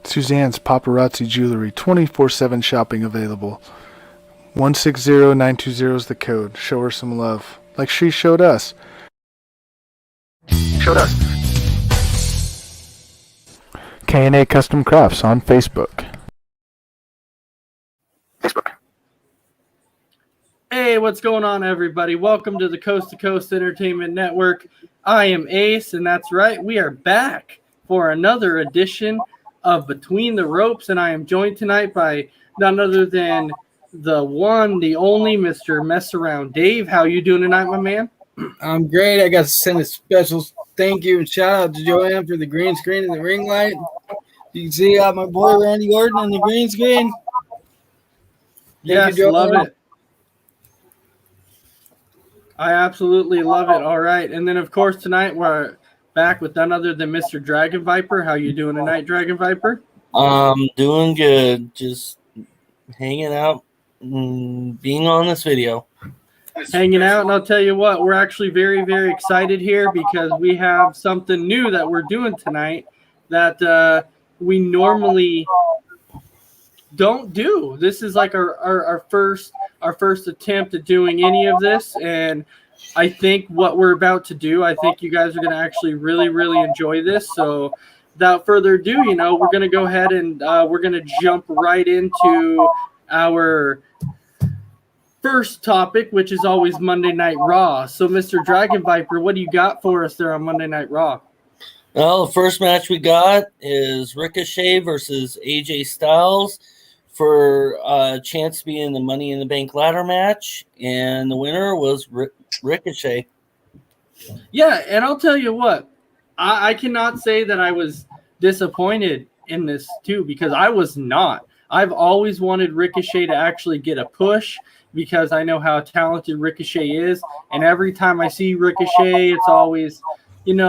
Suzanne's Paparazzi Jewelry, 24/7 shopping available. 160920 is the code. Show her some love, like she showed us. K&A Custom Crafts on Facebook. Hey, what's going on, everybody? Welcome to the Coast to Coast Entertainment Network. I am Ace, and that's right, we are back for another edition of Between the Ropes, and I am joined tonight by none other than the one, the only Mr. Mess Around Dave. How you doing tonight, my man? I'm great. I got to send a special thank you and shout out to Joanne for the green screen and the ring light. You can see my boy Randy Orton on the green screen. Yes, love it. I absolutely love it. All right. And then, of course, tonight we're back with none other than Mr. Dragon Viper. How you doing tonight, Dragon Viper? Doing good. Just hanging out and being on this video. Hanging out, and I'll tell you what, we're actually very, very excited here because we have something new that we're doing tonight that we normally don't do. This is like our first attempt at doing any of this, and I think what we're about to do, I think you guys are going to actually really, really enjoy this. So without further ado, we're going to go ahead and we're going to jump right into our first topic, which is always Monday Night Raw. So, Mr. Dragon Viper, what do you got for us there on Monday Night Raw? Well, the first match we got is Ricochet versus AJ Styles for a chance to be in the Money in the Bank ladder match, and the winner was Ricochet. Yeah, and I'll tell you what, I cannot say that I was disappointed in this too, because I was not. I've always wanted Ricochet to actually get a push because I know how talented Ricochet is, and every time I see Ricochet, it's always, he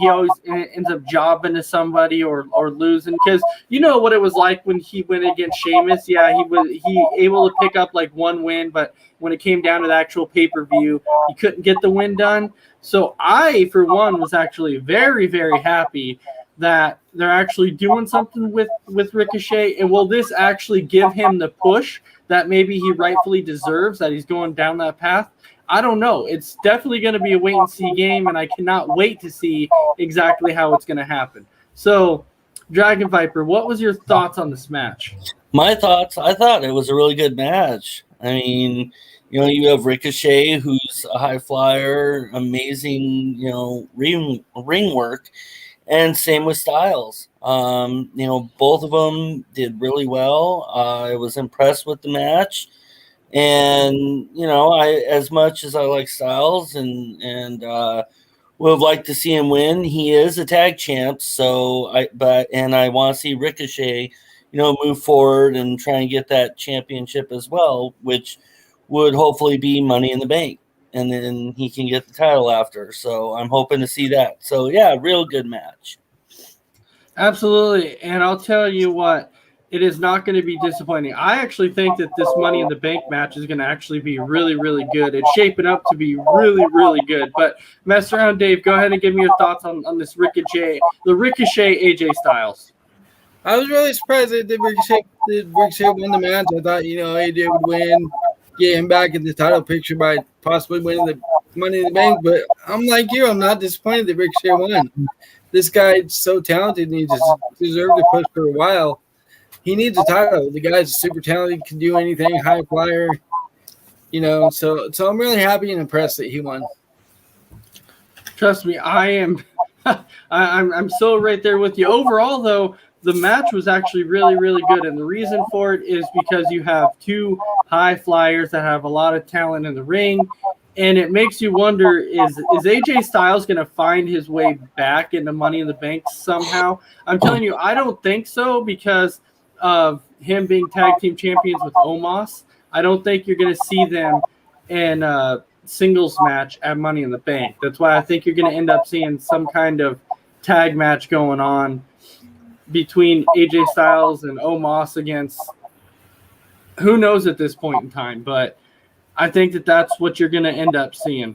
always ends up jobbing to somebody or losing, because you know what it was like when he went against Sheamus. Yeah, he able to pick up like one win, but when it came down to the actual pay-per-view, he couldn't get the win done. So I, for one, was actually very, very happy that they're actually doing something with Ricochet, and will this actually give him the push that maybe he rightfully deserves, that he's going down that path? I don't know. It's definitely going to be a wait-and-see game, and I cannot wait to see exactly how it's going to happen. So, Dragon Viper, what was your thoughts on this match? My thoughts, I thought it was a really good match. I mean, you have Ricochet, who's a high flyer, amazing, ring work, and same with Styles. Both of them did really well. I was impressed with the match. And, I, as much as I like Styles and would have liked to see him win, he is a tag champ. So I want to see Ricochet, move forward and try and get that championship as well, which would hopefully be Money in the Bank. And then he can get the title after. So I'm hoping to see that. So yeah, real good match. Absolutely. And I'll tell you what, it is not going to be disappointing. I actually think that this Money in the Bank match is going to actually be really, really good. It's shaping up to be really, really good. But Mess Around Dave, go ahead and give me your thoughts on this Ricochet AJ Styles. I was really surprised that Ricochet won the match. I thought, AJ would win, get him back in the title picture by possibly winning the Money in the Bank. But I'm like you, I'm not disappointed that Ricochet won. This guy's so talented, and he deserved to push for a while. He needs a title. The guy's super talented, can do anything, high flyer, So I'm really happy and impressed that he won. Trust me, I am. I'm so right there with you. Overall, though, the match was actually really, really good, and the reason for it is because you have two high flyers that have a lot of talent in the ring. And it makes you wonder, is AJ Styles going to find his way back into Money in the Bank somehow? I'm telling you, I don't think so, because of him being tag team champions with Omos. I don't think you're going to see them in a singles match at Money in the Bank. That's why I think you're going to end up seeing some kind of tag match going on between AJ Styles and Omos against who knows at this point in time. But I think that's what you're going to end up seeing.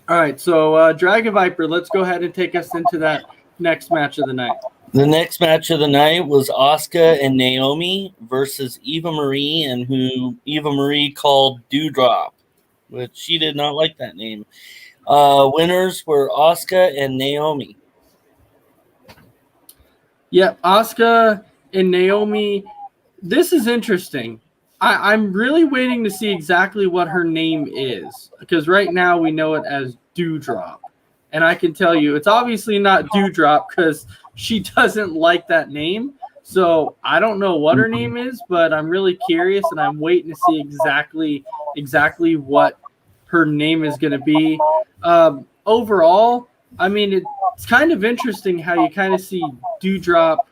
All right, so Dragon Viper, let's go ahead and take us into that next match of the night. The next match of the night was Asuka and Naomi versus Eva Marie, and who Eva Marie called Dewdrop, which she did not like that name. Winners were Asuka and Naomi. Yeah, Asuka and Naomi. This is interesting. I'm really waiting to see exactly what her name is, because right now we know it as Dewdrop. And I can tell you, it's obviously not Dewdrop because she doesn't like that name. So I don't know what her name is, but I'm really curious, and I'm waiting to see exactly what her name is going to be. Overall, I mean, it's kind of interesting how you kind of see Dewdrop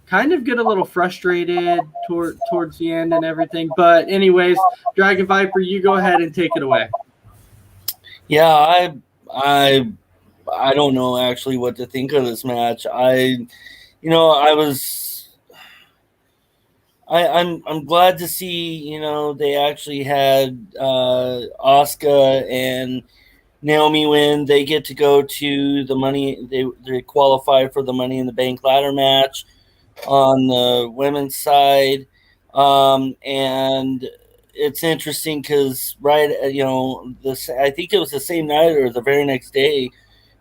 kind of get a little frustrated towards the end and everything. But anyways, Dragon Viper, you go ahead and take it away. Yeah, I don't know actually what to think of this match. I'm glad to see, they actually had Asuka and Naomi win. They get to go to the money. They qualify for the Money in the Bank ladder match on the women's side, and it's interesting because I think it was the same night or the very next day,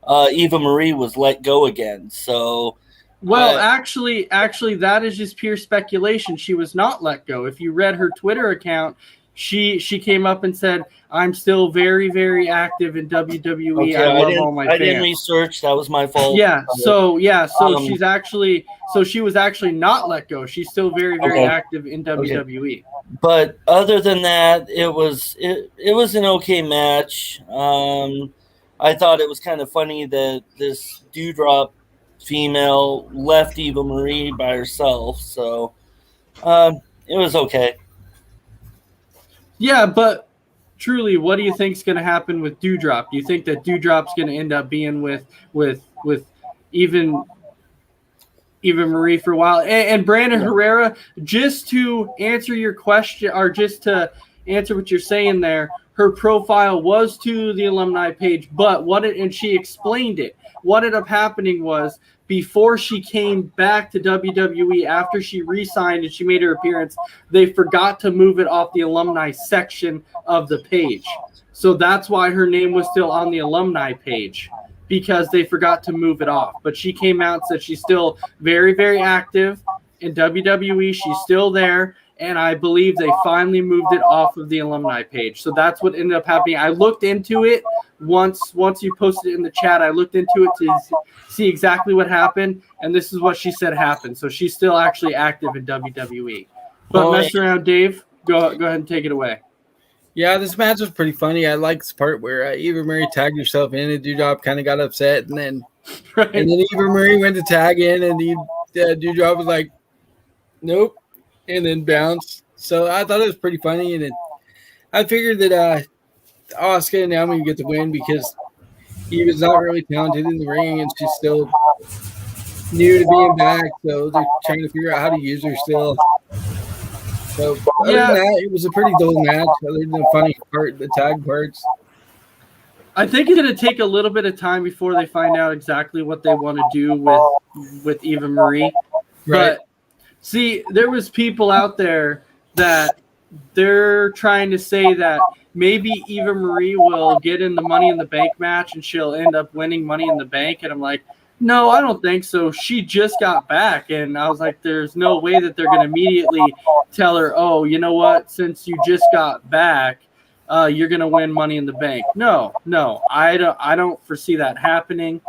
Eva Marie was let go again. So, well, actually, that is just pure speculation. She was not let go. If you read her Twitter account, she came up and said, "I'm still very, very active in WWE. Okay, I love all my fans." I didn't research. That was my fault. So she was actually not let go. She's still very, very active in WWE. But other than that, it was an okay match. I thought it was kind of funny that this Dewdrop female left Eva Marie by herself. So it was okay. Yeah, but truly, what do you think is going to happen with Dewdrop? Do you think that Dewdrop's going to end up being with even Marie for a while? And Brandon Herrera, just to answer your question, or just to answer what you're saying there, her profile was to the alumni page, but and she explained it. What ended up happening was, before she came back to WWE, after she re-signed and she made her appearance, they forgot to move it off the alumni section of the page. So that's why her name was still on the alumni page, because they forgot to move it off. But she came out and said she's still very, very active in WWE. She's still there. And I believe they finally moved it off of the alumni page. So that's what ended up happening. I looked into it once you posted it in the chat. I looked into it to see exactly what happened, and this is what she said happened. So she's still actually active in WWE. But mess around, Dave. Go ahead and take it away. Yeah, this match was pretty funny. I like this part where Eva Marie tagged herself in, and Dewdrop kind of got upset, and then Eva Marie went to tag in, and Dewdrop was like, "Nope." And then bounce. So I thought it was pretty funny, and I figured that Asuka and Naomi would get the win because he was not really talented in the ring, and she's still new to being back. So they're trying to figure out how to use her still. So other than that, it was a pretty dull match. Other than the funny part, the tag parts. I think it's going to take a little bit of time before they find out exactly what they want to do with Eva Marie. Right. But see, there was people out there that they're trying to say that maybe Eva Marie will get in the Money in the Bank match and she'll end up winning Money in the Bank. And I'm like, no, I don't think so. She just got back. And I was like, there's no way that they're going to immediately tell her, oh, you know what? Since you just got back, you're going to win Money in the Bank. No, I don't foresee that happening.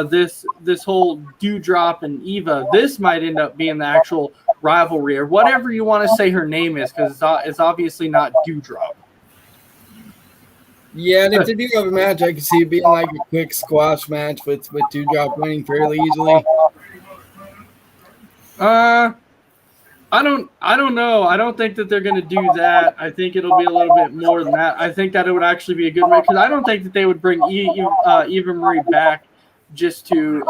This whole Dewdrop and Eva, this might end up being the actual rivalry, or whatever you want to say her name is, because it's obviously not Dewdrop. Yeah, and if they do have a match, I can see it being like a quick squash match with Dewdrop winning fairly easily. I don't know. I don't think that they're going to do that. I think it'll be a little bit more than that. I think that it would actually be a good match, because I don't think that they would bring Eva Marie back just to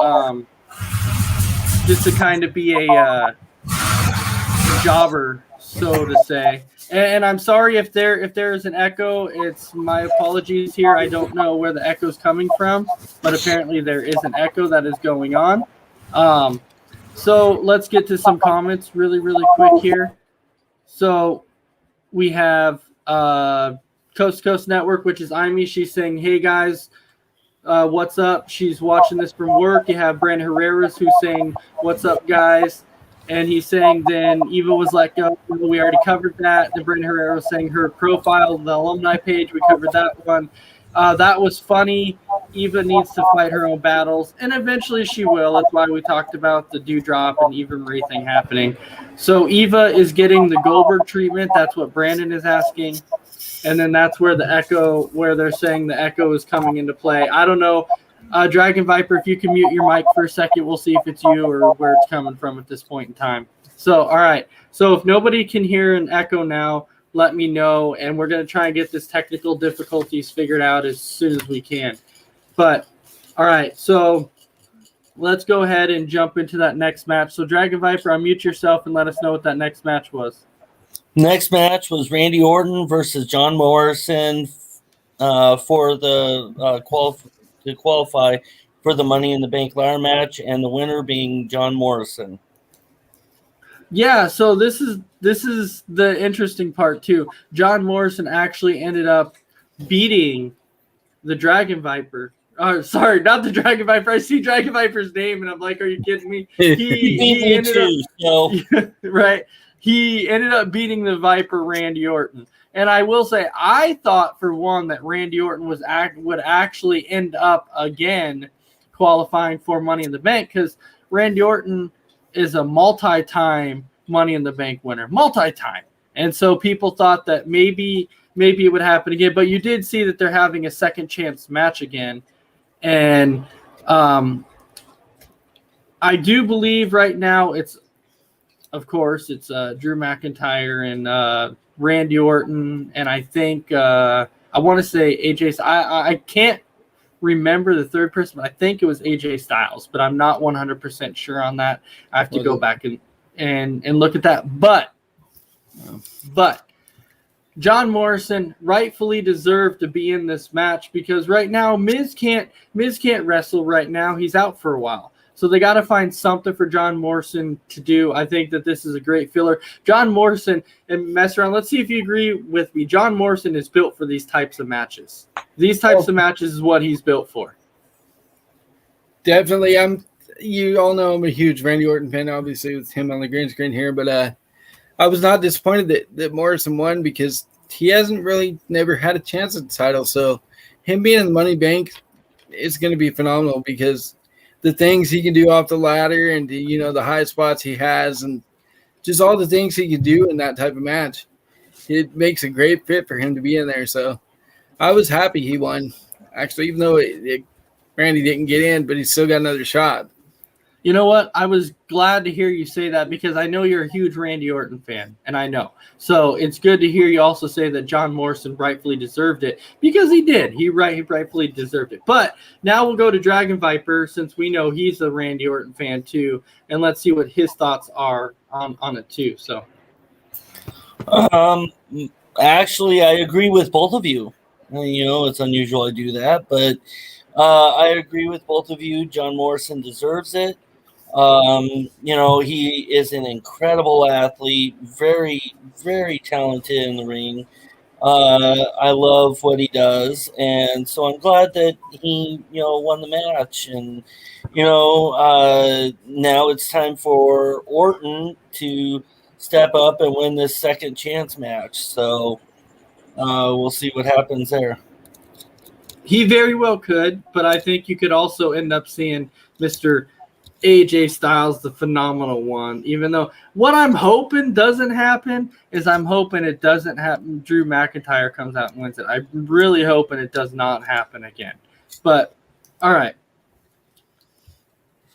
kind of be a jobber, so to say. And I'm sorry if there is an echo. It's my apologies here. I don't know where the echo is coming from, but apparently there is an echo that is going on. So let's get to some comments really, really quick here. So we have Coast to Coast Network, which is Amy. She's saying, hey, guys, what's up? She's watching this from work. You have Brandon Herrera's who's saying, what's up, guys? And he's saying then Eva was let go. We already covered that. Then Brandon Herrera was saying her profile, the alumni page, we covered that one. That was funny. Eva needs to fight her own battles, and eventually she will. That's why we talked about the Dewdrop and Eva Marie thing happening. So Eva is getting the Goldberg treatment. That's what Brandon is asking. And then that's where the Echo, where they're saying the Echo is coming into play. I don't know. Dragon Viper, if you can mute your mic for a second, we'll see if it's you or where it's coming from at this point in time. So, all right. So if nobody can hear an echo now, let me know, and we're going to try and get this technical difficulties figured out as soon as we can. But, all right, so let's go ahead and jump into that next match. So, Dragon Viper, unmute yourself and let us know what that next match was. Next match was Randy Orton versus John Morrison for the to qualify for the Money in the Bank ladder match, and the winner being John Morrison. Yeah, so this is the interesting part too. John Morrison actually ended up beating the Dragon Viper. Oh, sorry, not the Dragon Viper. I see Dragon Viper's name and I'm like, are you kidding me? He ended up, right. He ended up beating the Viper, Randy Orton. And I will say, I thought for one that Randy Orton would actually end up again qualifying for Money in the Bank, because Randy Orton is a multi-time Money in the Bank winner, multi-time. And so people thought that maybe it would happen again. But you did see that they're having a second chance match again. And I do believe right now it's Drew McIntyre and Randy Orton, and I think I want to say AJ. I can't remember the third person, but I think it was AJ Styles, but I'm not 100% sure on that. I have to go back and look at that. But John Morrison rightfully deserved to be in this match, because right now Miz can't wrestle right now. He's out for a while. So they got to find something for John Morrison to do. I think that this is a great filler. John Morrison, and mess around. Let's see if you agree with me. John Morrison is built for these types of matches. These types of matches is what he's built for. Definitely. You all know I'm a huge Randy Orton fan, obviously, with him on the green screen here. But I was not disappointed that Morrison won, because he hasn't really never had a chance at the title. So him being in the Money Bank is going to be phenomenal, because the things he can do off the ladder and the high spots he has and just all the things he can do in that type of match, it makes a great fit for him to be in there. So I was happy he won, actually, even though Randy didn't get in, but he's still got another shot. You know what? I was glad to hear you say that, because I know you're a huge Randy Orton fan, and I know. So it's good to hear you also say that John Morrison rightfully deserved it, because he did. He rightfully deserved it. But now we'll go to Dragon Viper, since we know he's a Randy Orton fan too, and let's see what his thoughts are on it too. So, actually, I agree with both of you. It's unusual I do that, but I agree with both of you. John Morrison deserves it. He is an incredible athlete, very, very talented in the ring. I love what he does, and so I'm glad that he, won the match. And now it's time for Orton to step up and win this second chance match. So we'll see what happens there. He very well could, but I think you could also end up seeing Mr. AJ Styles, the phenomenal one. Even though what I'm hoping doesn't happen is I'm hoping it doesn't happen. Drew McIntyre comes out and wins it. I'm really hoping it does not happen again. But, all right.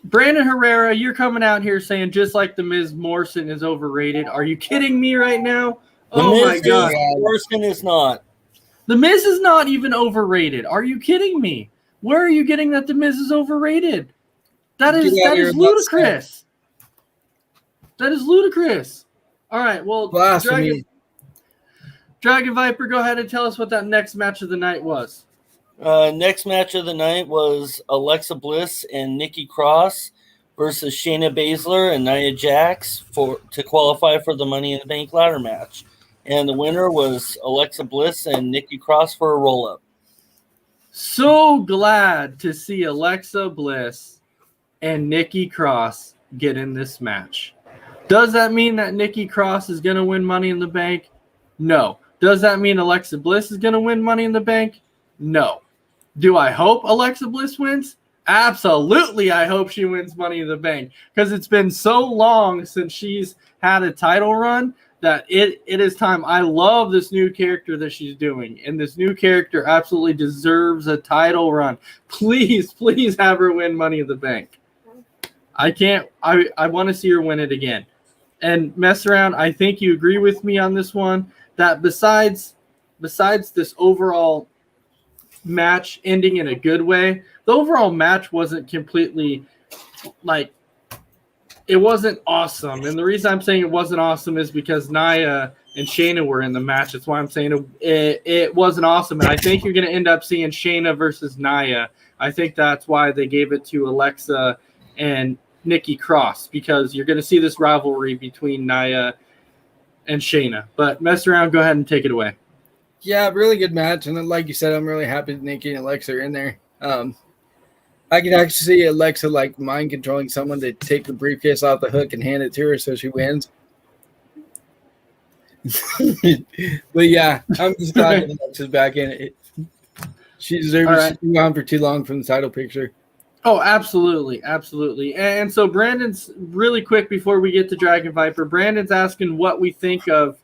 Brandon Herrera, you're coming out here saying just like the Miz, Morrison is overrated. Are you kidding me right now? Oh, my God. Morrison is not. The Miz is not even overrated. Are you kidding me? Where are you getting that the Miz is overrated? That is ludicrous. That is ludicrous. All right, well, Dragon Viper, go ahead and tell us what that next match of the night was. Next match of the night was Alexa Bliss and Nikki Cross versus Shayna Baszler and Nia Jax to qualify for the Money in the Bank ladder match. And the winner was Alexa Bliss and Nikki Cross for a roll-up. So glad to see Alexa Bliss and Nikki Cross get in this match. Does that mean that Nikki Cross is going to win Money in the Bank? No. Does that mean Alexa Bliss is going to win Money in the Bank? No. Do I hope Alexa Bliss wins? Absolutely, I hope she wins Money in the Bank, because it's been so long since she's had a title run that it is time. I love this new character that she's doing, and this new character absolutely deserves a title run. Please have her win Money in the Bank. I want to see her win it again. And Mess Around, I think you agree with me on this one, that besides this overall match ending in a good way, the overall match wasn't completely, it wasn't awesome. And the reason I'm saying it wasn't awesome is because Nia and Shayna were in the match. That's why I'm saying it wasn't awesome. And I think you're going to end up seeing Shayna versus Nia. I think that's why they gave it to Alexa and Nikki Cross, because you're going to see this rivalry between Nia and Shayna. But Mess Around, go ahead and take it away. Yeah, really good match. And like you said, I'm really happy that Nikki and Alexa are in there. I can actually see Alexa mind controlling someone to take the briefcase off the hook and hand it to her so she wins. But yeah, I'm just glad that Alexa's back in it. She deserves to be on for too long from the title picture. Oh, absolutely. And so Brandon's, really quick before we get to Dragon Viper, Brandon's asking what we think of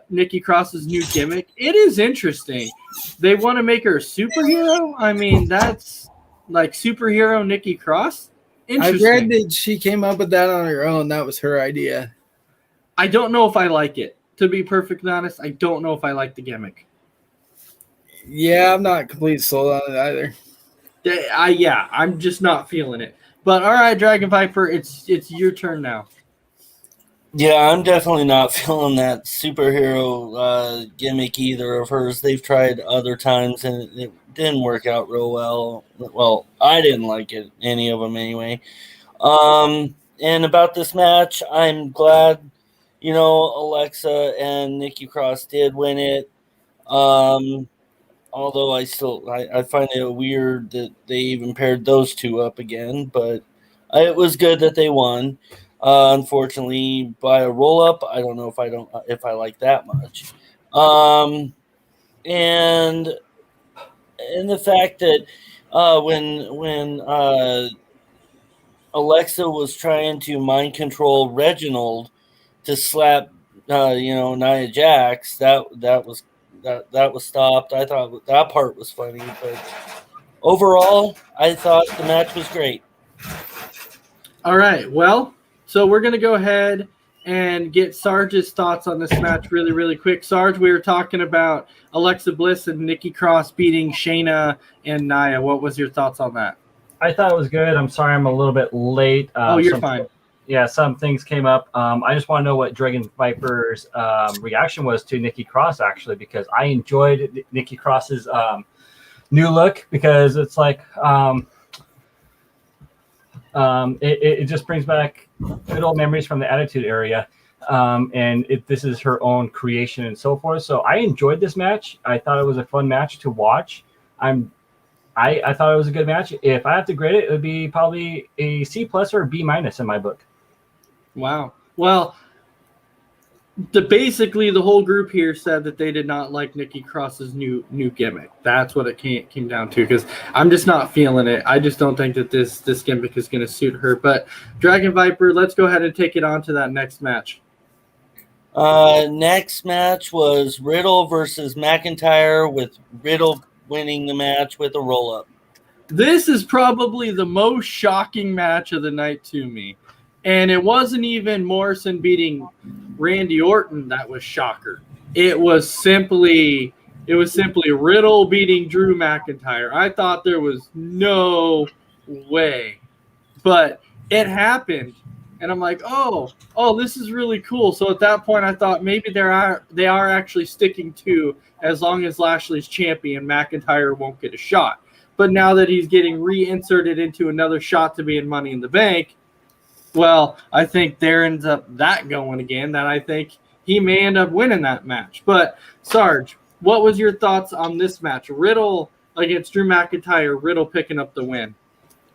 Nikki Cross's new gimmick. It is interesting. They want to make her a superhero. I mean, that's like superhero Nikki Cross. Interesting. I read that she came up with that on her own. That was her idea. I don't know if I like it. To be perfectly honest, I don't know if I like the gimmick. Yeah, I'm not completely sold on it either. I'm just not feeling it. But all right, Dragon Viper, it's your turn now. Yeah, I'm definitely not feeling that superhero gimmick either of hers. They've tried other times and it didn't work out real well. Well, I didn't like it, any of them anyway. And about this match, I'm glad, Alexa and Nikki Cross did win it. Although I find it weird that they even paired those two up again, but it was good that they won. Unfortunately, by a roll up, I don't know if I like that much. And the fact that when Alexa was trying to mind control Reginald to slap Nia Jax, that was stopped. I thought that part was funny, but overall, I thought the match was great. All right, well, so we're going to go ahead and get Sarge's thoughts on this match really, really quick. Sarge, we were talking about Alexa Bliss and Nikki Cross beating Shayna and Nia. What was your thoughts on that? I thought it was good. I'm sorry I'm a little bit late. You're fine. Yeah, some things came up. I just want to know what Dragon Viper's reaction was to Nikki Cross, actually, because I enjoyed Nikki Cross's new look, because it's like it just brings back good old memories from the Attitude Era, and this is her own creation and so forth. So I enjoyed this match. I thought it was a fun match to watch. I thought it was a good match. If I have to grade it, it would be probably a C+ or a B- in my book. Wow. Well, basically the whole group here said that they did not like Nikki Cross's new gimmick. That's what it came down to, because I'm just not feeling it. I just don't think that this gimmick is going to suit her. But Dragon Viper, let's go ahead and take it on to that next match. Next match was Riddle versus McIntyre, with Riddle winning the match with a roll-up. This is probably the most shocking match of the night to me. And it wasn't even Morrison beating Randy Orton that was shocker. It was simply Riddle beating Drew McIntyre. I thought there was no way. But it happened. And I'm like, oh, this is really cool. So at that point, I thought maybe they are actually sticking to, as long as Lashley's champion, McIntyre won't get a shot. But now that he's getting reinserted into another shot to be in Money in the Bank, well, I think there ends up that going again, that I think he may end up winning that match. But, Sarge, what was your thoughts on this match? Riddle against Drew McIntyre, Riddle picking up the win.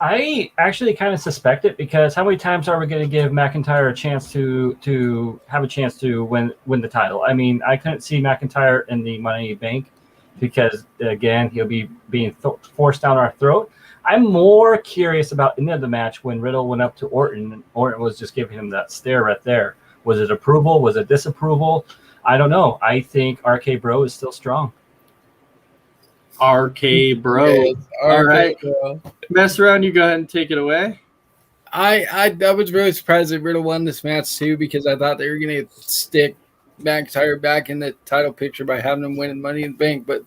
I actually kind of suspect it, because how many times are we going to give McIntyre a chance to have a chance to win the title? I mean, I couldn't see McIntyre in the Money in the Bank because, again, he'll be being forced down our throat. I'm more curious about the end of the match when Riddle went up to Orton, and Orton was just giving him that stare right there. Was it approval? Was it disapproval? I don't know. I think RK Bro is still strong. RK Bro. Yes, All RK right. Bro. Mess around, you go ahead and take it away. I was really surprised that Riddle won this match too, because I thought they were going to stick McIntyre back in the title picture by having him win Money in the Bank. But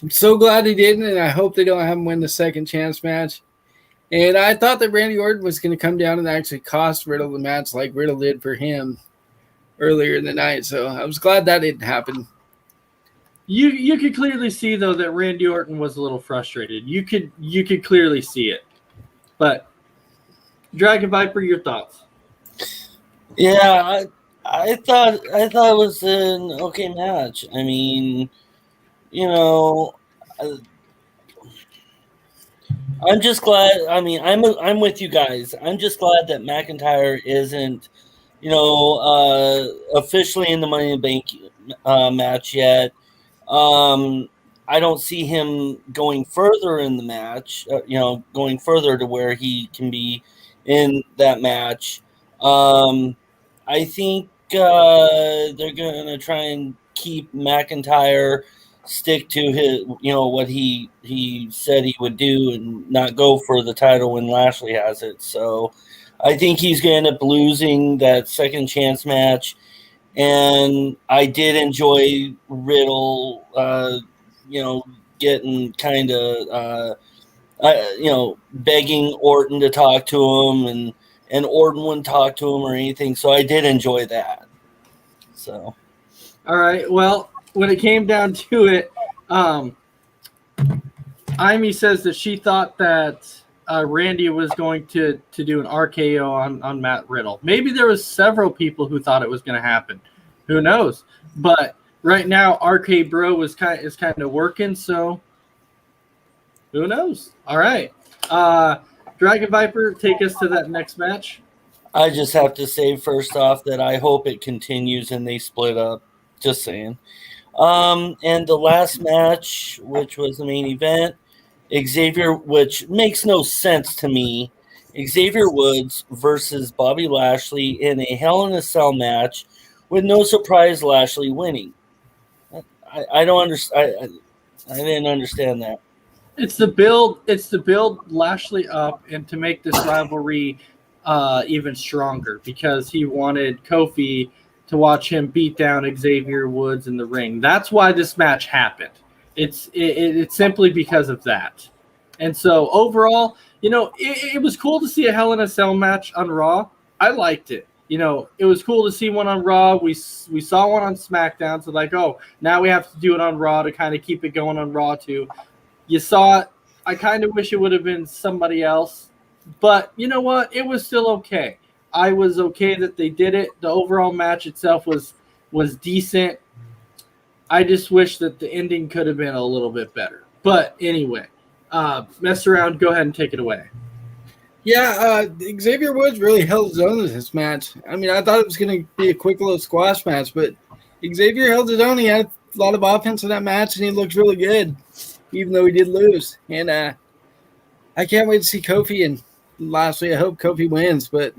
I'm so glad he didn't, and I hope they don't have him win the second chance match. And I thought that Randy Orton was going to come down and actually cost Riddle the match like Riddle did for him earlier in the night. So I was glad that didn't happen. You could clearly see, though, that Randy Orton was a little frustrated. You could clearly see it. But Dragon Viper, your thoughts? Yeah, I thought it was an okay match. I mean, you know, I'm just glad. I mean, I'm with you guys. I'm just glad that McIntyre isn't, officially in the Money in the Bank match yet. I don't see him going further in the match. Going further to where he can be in that match. I think they're going to try and keep McIntyre stick to his, what he said he would do and not go for the title when Lashley has it. So I think he's going to end up losing that second chance match. And I did enjoy Riddle, getting kind of, begging Orton to talk to him, and Orton wouldn't talk to him or anything. So I did enjoy that. So, all right. Well, when it came down to it, Amy says that she thought that Randy was going to do an RKO on Matt Riddle. Maybe there was several people who thought it was going to happen. Who knows? But right now, RK Bro is kind of working. So who knows? All right. Dragon Viper, take us to that next match. I just have to say first off that I hope it continues and they split up. Just saying. And the last match, which was the main event, Xavier, which makes no sense to me, Xavier Woods versus Bobby Lashley in a Hell in a Cell match with no surprise Lashley winning. I don't understand. I didn't understand that. It's the build. It's to build Lashley up and to make this rivalry even stronger, because he wanted Kofi to watch him beat down Xavier Woods in the ring. That's why this match happened. It's simply because of that. And so overall, it was cool to see a Hell in a Cell match on Raw. I liked it. It was cool to see one on Raw. We saw one on SmackDown. So now we have to do it on Raw to kind of keep it going on Raw too. You saw it. I kind of wish it would have been somebody else. But you know what? It was still okay. I was okay that they did it. The overall match itself was decent. I just wish that the ending could have been a little bit better. But anyway, mess around. Go ahead and take it away. Yeah, Xavier Woods really held his own in this match. I mean, I thought it was going to be a quick little squash match, but Xavier held his own. He had a lot of offense in that match, and he looked really good, even though he did lose. And I can't wait to see Kofi and Lashley. I hope Kofi wins, but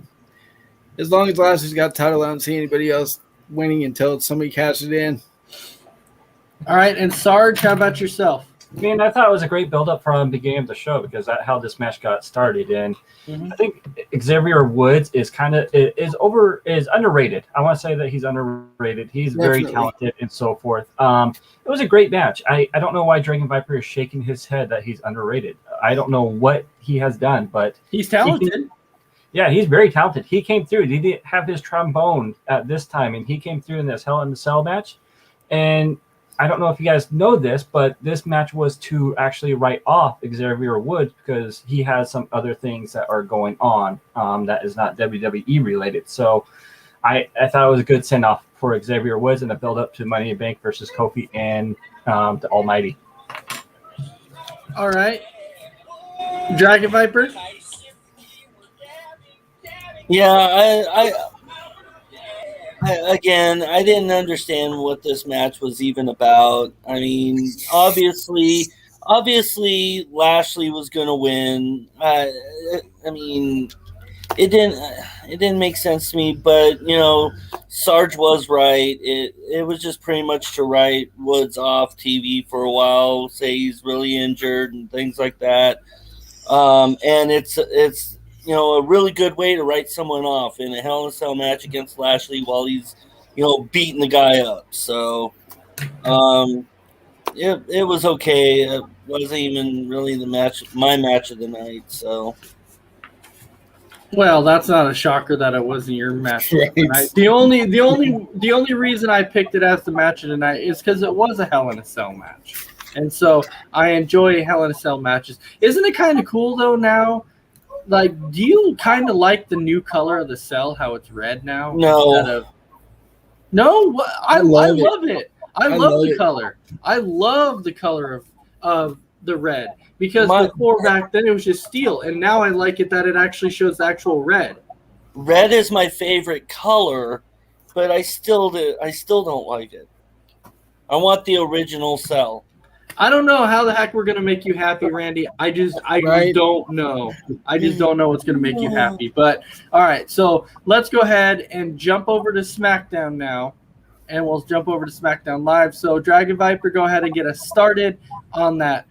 as long as Lashley's got the title, I don't see anybody else winning until somebody cashes it in. All right, and Sarge, how about yourself? I mean, I thought it was a great build-up from the beginning of the show, because that's how this match got started. And I think Xavier Woods is underrated. I want to say that he's underrated. He's very talented and so forth. It was a great match. I don't know why Dragon Viper is shaking his head that he's underrated. I don't know what he has done, but he's talented. He's very talented. He came through. He didn't have his trombone at this time, and he came through in this Hell in the Cell match. And I don't know if you guys know this, but this match was to actually write off Xavier Woods because he has some other things that are going on that is not WWE related. So I thought it was a good send off for Xavier Woods and a build up to Money in the Bank versus Kofi and the Almighty. All right. Dragon Viper. Yeah, again, I didn't understand what this match was even about. I mean, obviously, Lashley was going to win. I mean, it didn't make sense to me. But Sarge was right. It was just pretty much to write Woods off TV for a while, say he's really injured and things like that. And it's a really good way to write someone off in a Hell in a Cell match against Lashley while he's, beating the guy up. So, it was okay. It wasn't even really my match of the night. So, Well, that's not a shocker that it wasn't your match of the night. The only reason I picked it as the match of the night is because it was a Hell in a Cell match, and so I enjoy Hell in a Cell matches. Isn't it kind of cool though now? Like, do you kind of like the new color of the cell? How it's red now? No. No, I love it. I love the it. color. I love the color of the red because My- before back then it was just steel, and now I like it that it actually shows the actual red. red is my favorite color, but I still don't like it. I want the original Cell. I don't know how the heck we're gonna make you happy, Randy. I just don't know. I just don't know what's gonna make you happy. But all right, so let's go ahead and jump over to SmackDown now, and we'll jump over to SmackDown Live. So Dragon Viper, go ahead and get us started on that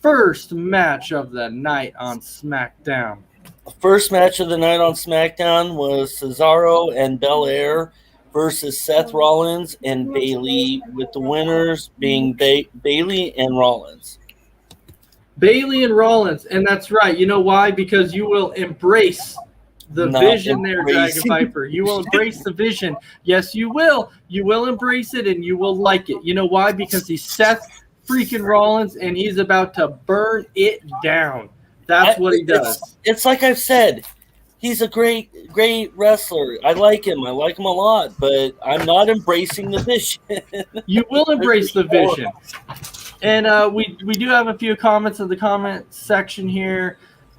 first match of the night on SmackDown. The first match of the night on SmackDown was Cesaro and Belair versus Seth Rollins and Bayley, with the winners being Bayley and Rollins. Bayley and Rollins, and that's right. You know why? Because you will embrace the Not vision there, Dragon embracing. Viper. You will embrace the vision. Yes, you will. You will embrace it, and you will like it. You know why? Because he's Seth freaking Rollins, and he's about to burn it down. That's what he does. It's like I've said. He's a great wrestler. I like him. I like him a lot, but I'm not embracing the vision. You will embrace the vision. And we do have a few comments in the comment section here.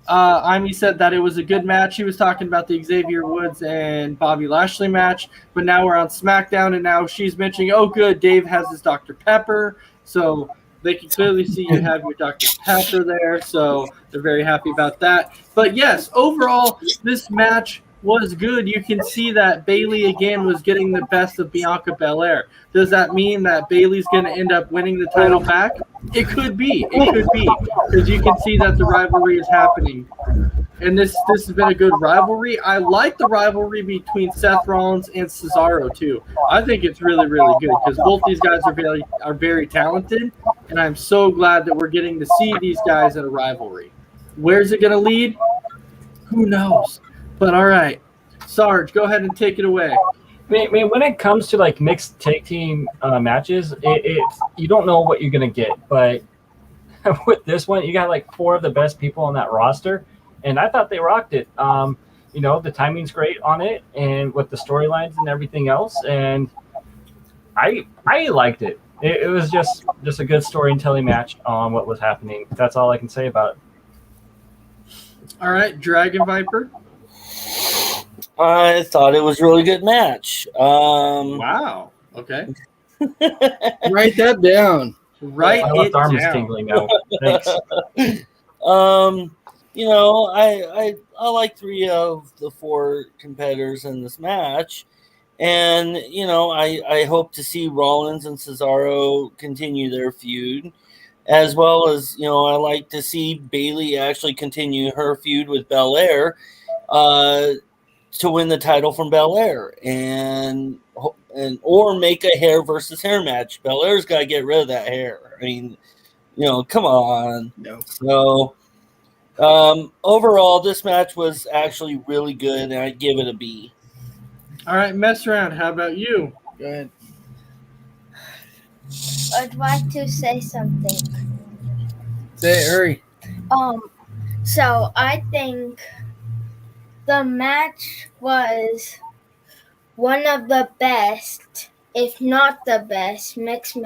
Amy said that it was a good match. He was talking about the Xavier Woods and Bobby Lashley match, but now we're on SmackDown, and now she's mentioning, oh, good, Dave has his Dr. Pepper. So they can clearly see you have your Dr. Pepper there, so they're very happy about that. But yes, overall, this match was good. You can see that Bayley again was getting the best of Bianca Belair. Does that mean that Bayley's going to end up winning the title back? It could be. It could be, because you can see that the rivalry is happening. And this has been a good rivalry. I like the rivalry between Seth Rollins and Cesaro too. I think it's really, really good because both these guys are very talented, and I'm so glad that we're getting to see these guys in a rivalry. Where's it going to lead? Who knows? But all right, Sarge, go ahead and take it away. I mean, when it comes to like mixed tag team matches, it's you don't know what you're gonna get. But with this one, you got like 4 of the best people on that roster, and I thought they rocked it. The timing's great on it, and with the storylines and everything else, and I liked it. It was just a good storytelling match on what was happening. That's all I can say about it. All right, Dragon Viper. I thought it was a really good match. Wow. Okay. Write that down. Write My it left arm is down. tingling now. Thanks. I like 3 of the 4 competitors in this match, and I hope to see Rollins and Cesaro continue their feud, as well as I like to see Bayley actually continue her feud with Belair, to win the title from Belair, or make a hair versus hair match. Belair's got to get rid of that hair. I mean, come on. No. So, overall, this match was actually really good, and I'd give it a B. All right, mess around. How about you? Go ahead. I'd like to say something. Say it, hurry. So I think the match was one of the best, if not the best, mixed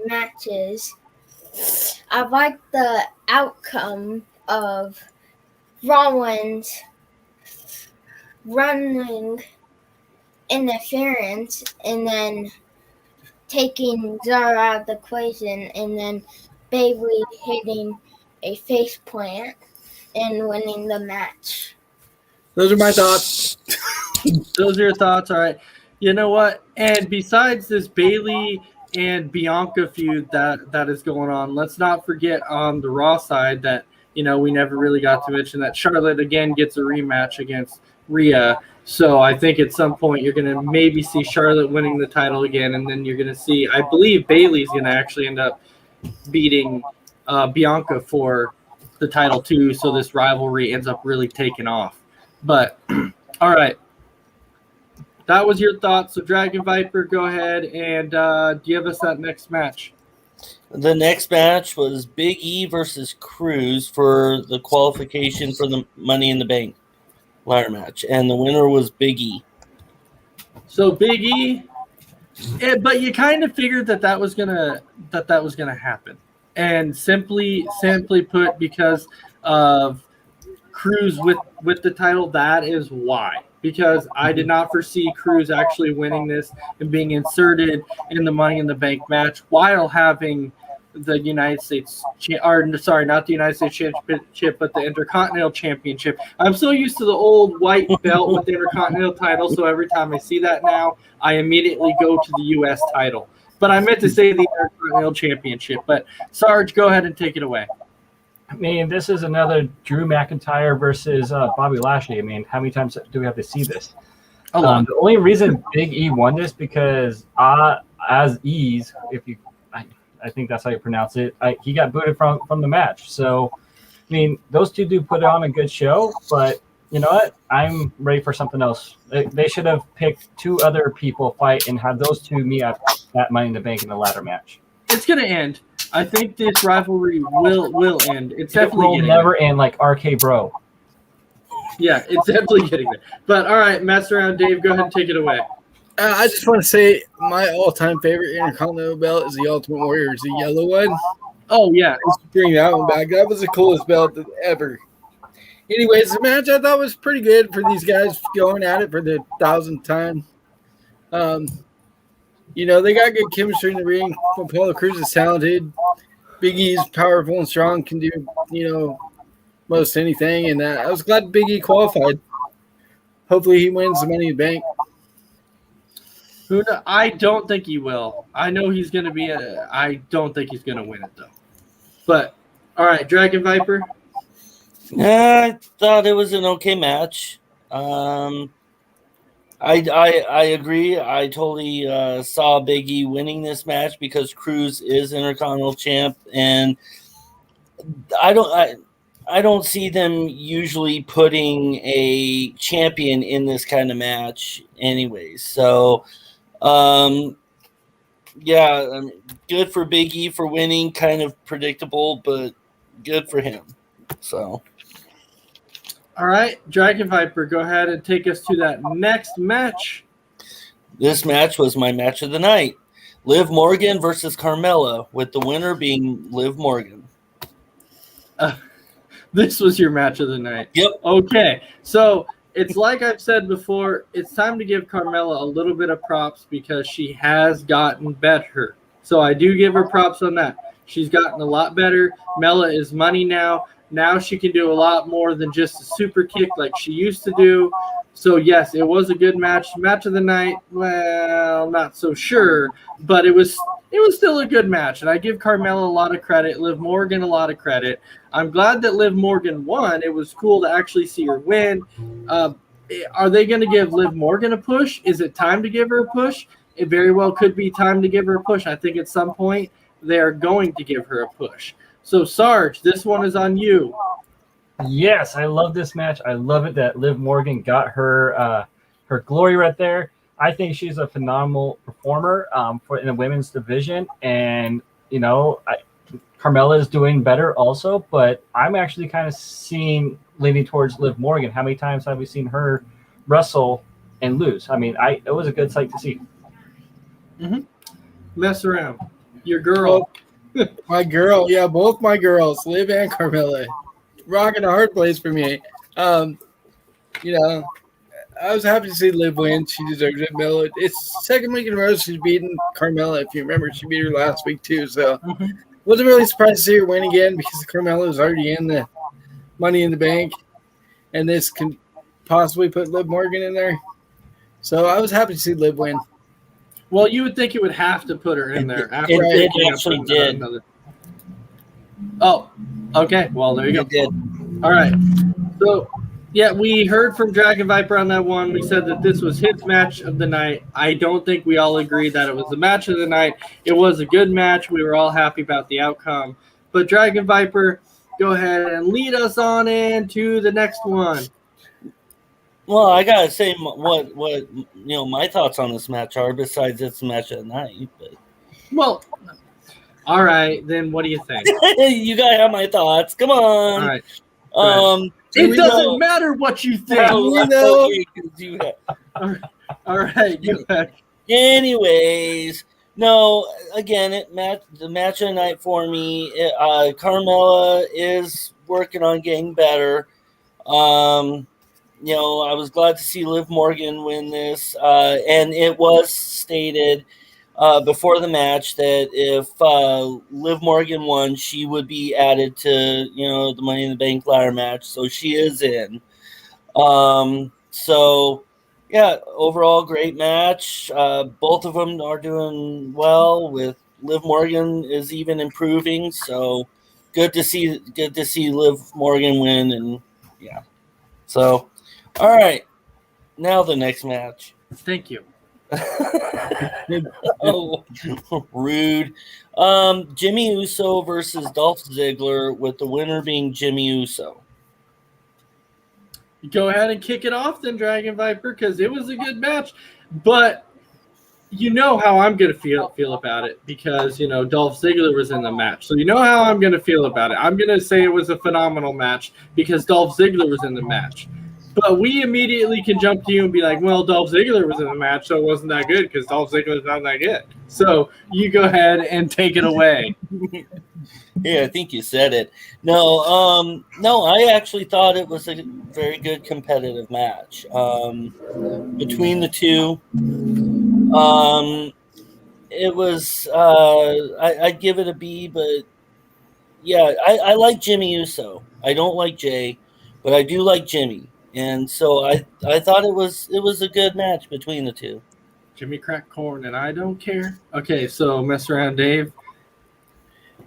matches. I like the outcome of Rollins running interference and then taking Zara out of the equation, and then Bailey hitting a face plant and winning the match. Those are my thoughts. Those are your thoughts. All right. You know what? And besides this Bailey and Bianca feud that is going on, let's not forget on the Raw side that, we never really got to mention that Charlotte again gets a rematch against Rhea. So I think at some point you're going to maybe see Charlotte winning the title again, and then you're going to see, I believe Bailey's going to actually end up beating Bianca for the title too. So this rivalry ends up really taking off. But all right. That was your thoughts. So Dragon Viper, go ahead and give us that next match. The next match was Big E versus Cruz for the qualification for the Money in the Bank ladder match, and the winner was Big E. So Big E, but you kind of figured that was gonna happen, and simply put, because of Cruz with the title, that is why. Because I did not foresee Cruz actually winning this and being inserted in the Money in the Bank match while having the United States, not the United States Championship, but the Intercontinental Championship. I'm so used to the old white belt with the Intercontinental title, so every time I see that now, I immediately go to the U.S. title. But I meant to say the Intercontinental Championship. But Sarge, go ahead and take it away. I mean, this is another Drew McIntyre versus Bobby Lashley. I mean, how many times do we have to see this? A lot. The only reason Big E won this because Aziz, I think that's how you pronounce it, he got booted from the match. So, I mean, those two do put on a good show, but you know what? I'm ready for something else. They should have picked two other people fight and have those two meet at Money in the Bank in the ladder match. It's going to end. I think this rivalry will end. It's definitely will never end like RK Bro. Yeah, it's definitely getting there. But all right, mess around, Dave. Go ahead and take it away. I just want to say my all-time favorite Intercontinental belt is the Ultimate Warrior. It's the yellow one. Oh, yeah. Let's bring that one back. That was the coolest belt ever. Anyways, the match I thought was pretty good for these guys going at it for the 1,000th time. They got good chemistry in the ring. Apollo Crews is talented. Big E's powerful and strong, can do, most anything. And I was glad Big E qualified. Hopefully he wins the Money in the Bank. I don't think he will. I know he's going to be I don't think he's going to win it, though. But, all right, Dragon Viper. I thought it was an okay match. I agree. I totally saw Big E winning this match because Cruz is Intercontinental champ, and I don't see them usually putting a champion in this kind of match, anyways. So, good for Big E for winning. Kind of predictable, but good for him. So. All right, Dragon Viper, go ahead and take us to that next match. This match was my match of the night. Liv Morgan versus Carmella, with the winner being Liv Morgan. This was your match of the night. Yep. Okay, so it's like I've said before, it's time to give Carmella a little bit of props because she has gotten better. So I do give her props on that. She's gotten a lot better. Mella is money now. Now she can do a lot more than just a super kick like she used to do. So, yes, it was a good match. Match of the night, well, not so sure. But it was still a good match. And I give Carmella a lot of credit, Liv Morgan a lot of credit. I'm glad that Liv Morgan won. It was cool to actually see her win. Are they going to give Liv Morgan a push? Is it time to give her a push? It very well could be time to give her a push. I think at some point they are going to give her a push. So, Sarge, this one is on you. Yes, I love this match. I love it that Liv Morgan got her glory right there. I think she's a phenomenal performer for in the women's division, and Carmella is doing better also. But I'm actually kind of leaning towards Liv Morgan. How many times have we seen her wrestle and lose? I mean, it was a good sight to see. Mess around. Your girl. My girl, yeah, both my girls, Liv and Carmella, rocking a hard place for me. I was happy to see Liv win. She deserves it. Miller, it's second week in a row she's beaten Carmella. If you remember, she beat her last week too. So wasn't really surprised to see her win again because Carmella was already in the Money in the Bank, and this can possibly put Liv Morgan in there. So I was happy to see Liv win. Well, you would think it would have to put her in there. It actually did. Oh, okay. Well, there you go. It did. All right. So, yeah, we heard from Dragon Viper on that one. We said that this was his match of the night. I don't think we all agreed that it was the match of the night. It was a good match. We were all happy about the outcome. But Dragon Viper, go ahead and lead us on into the next one. Well, I gotta say what my thoughts on this match are. Besides, it's the match of the night. But Well, all right. Then what do you think? you gotta have my thoughts. Come on. All right. Do It doesn't matter what you think. We know. All right. Go ahead. Anyways, no. Again, the match of the night for me. Carmella is working on getting better. I was glad to see Liv Morgan win this, and it was stated before the match that if Liv Morgan won, she would be added to the Money in the Bank ladder match. So she is in. So yeah, overall great match. Both of them are doing well. With Liv Morgan is even improving. So good to see Liv Morgan win, and yeah. So. All right, now the next match. Thank you. Oh, rude. Jimmy Uso versus Dolph Ziggler, with the winner being Jimmy Uso. Go ahead and kick it off then, Dragon Viper, because it was a good match. But you know how I'm going to feel about it because, Dolph Ziggler was in the match. So you know how I'm going to feel about it. I'm going to say it was a phenomenal match because Dolph Ziggler was in the match. But we immediately can jump to you and be like, well, Dolph Ziggler was in the match, so it wasn't that good because Dolph Ziggler's not that good. So you go ahead and take it away. Yeah, I think you said it. No, I actually thought it was a very good competitive match between the two. It was I'd give it a B, but yeah, I like Jimmy Uso. I don't like Jay, but I do like Jimmy. And so I thought it was a good match between the two. Jimmy cracked corn, and I don't care. Okay, so mess around, Dave.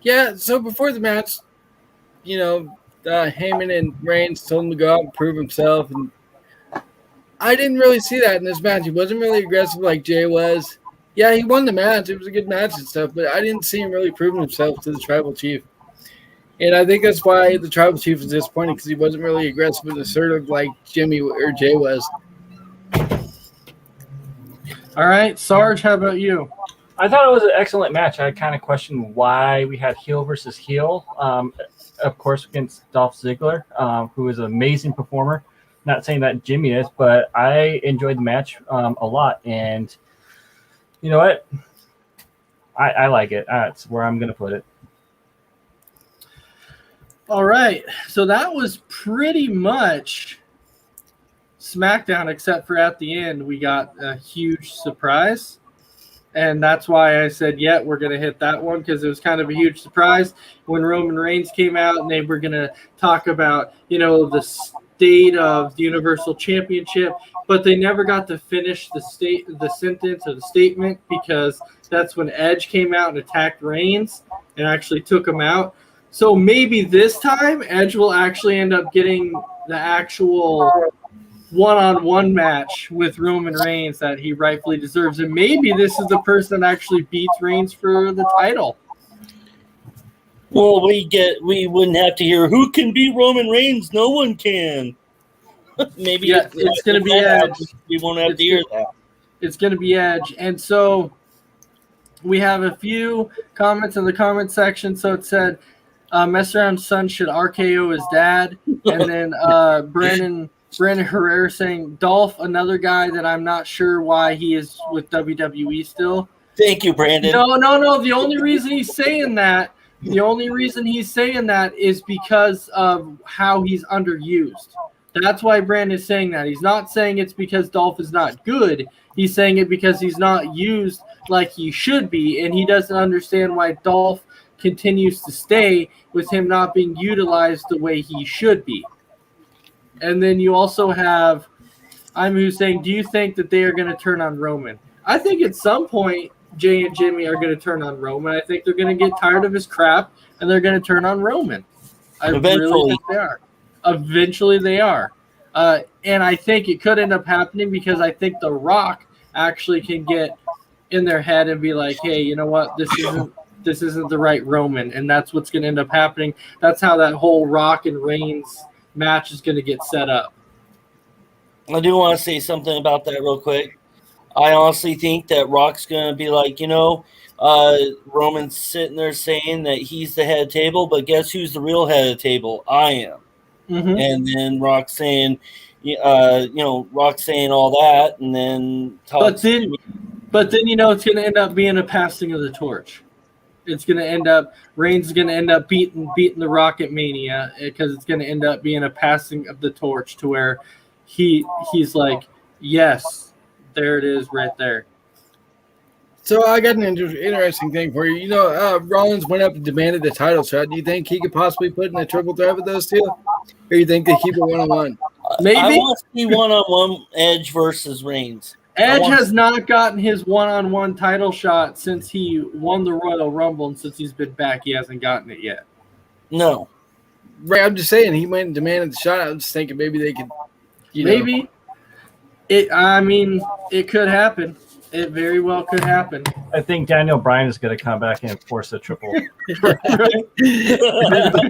Yeah, so before the match, Heyman and Reigns told him to go out and prove himself, and I didn't really see that in this match. He wasn't really aggressive like Jay was. Yeah, he won the match. It was a good match and stuff, but I didn't see him really proving himself to the Tribal Chief. And I think that's why the Tribal Chief was disappointed because he wasn't really aggressive and assertive like Jimmy or Jay was. All right, Sarge, how about you? I thought it was an excellent match. I kind of questioned why we had heel versus heel, of course, against Dolph Ziggler, who is an amazing performer. Not saying that Jimmy is, but I enjoyed the match a lot. And you know what? I like it. That's where I'm going to put it. All right, so that was pretty much SmackDown, except for at the end, we got a huge surprise. And that's why I said, yeah, we're going to hit that one because it was kind of a huge surprise when Roman Reigns came out and they were going to talk about, the state of the Universal Championship, but they never got to finish the sentence or the statement because that's when Edge came out and attacked Reigns and actually took him out. So maybe this time Edge will actually end up getting the actual one-on-one match with Roman Reigns that he rightfully deserves. And maybe this is the person that actually beats Reigns for the title. Well, we wouldn't have to hear who can beat Roman Reigns. No one can. Maybe it's going to be Edge. We won't have to hear that. It's going to be Edge. And so we have a few comments in the comment section. So it said, Mess Around Son should RKO his dad. And then Brandon Herrera saying, Dolph, another guy that I'm not sure why he is with WWE still. Thank you, Brandon. No. The only reason he's saying that is because of how he's underused. That's why Brandon is saying that. He's not saying it's because Dolph is not good. He's saying it because he's not used like he should be, and he doesn't understand why Dolph continues to stay with him not being utilized the way he should be. And then you also have who's saying, do you think that they are going to turn on Roman? I think at some point Jay and Jimmy are going to turn on Roman. I think they're going to get tired of his crap, and they're going to turn on Roman. I really think they are. Eventually they are. And I think it could end up happening because I think The Rock actually can get in their head and be like, hey, you know what? This isn't the right Roman. And that's what's going to end up happening. That's how that whole Rock and Reigns match is going to get set up. I do want to say something about that real quick. I honestly think that Rock's going to be like, Roman's sitting there saying that he's the head table, but guess who's the real head of the table? I am. Mm-hmm. And then Rock saying, Rock saying all that, and then but then it's going to end up being a passing of the torch. It's going to end up Reigns is going to end up beating the Rock at Mania because it's going to end up being a passing of the torch to where he's like, yes, there it is right there. So I got an interesting thing for you. Rollins went up and demanded the title shot. Do you think he could possibly put in a triple threat with those two? Or you think they keep it one-on-one? Maybe. I want to see one-on-one Edge versus Reigns. Edge has not gotten his one-on-one title shot since he won the Royal Rumble, and since he's been back, he hasn't gotten it yet. No. Right, I'm just saying he went and demanded the shot. I'm just thinking maybe they could, Maybe. It could happen. It very well could happen. I think Daniel Bryan is going to come back and force a triple. That's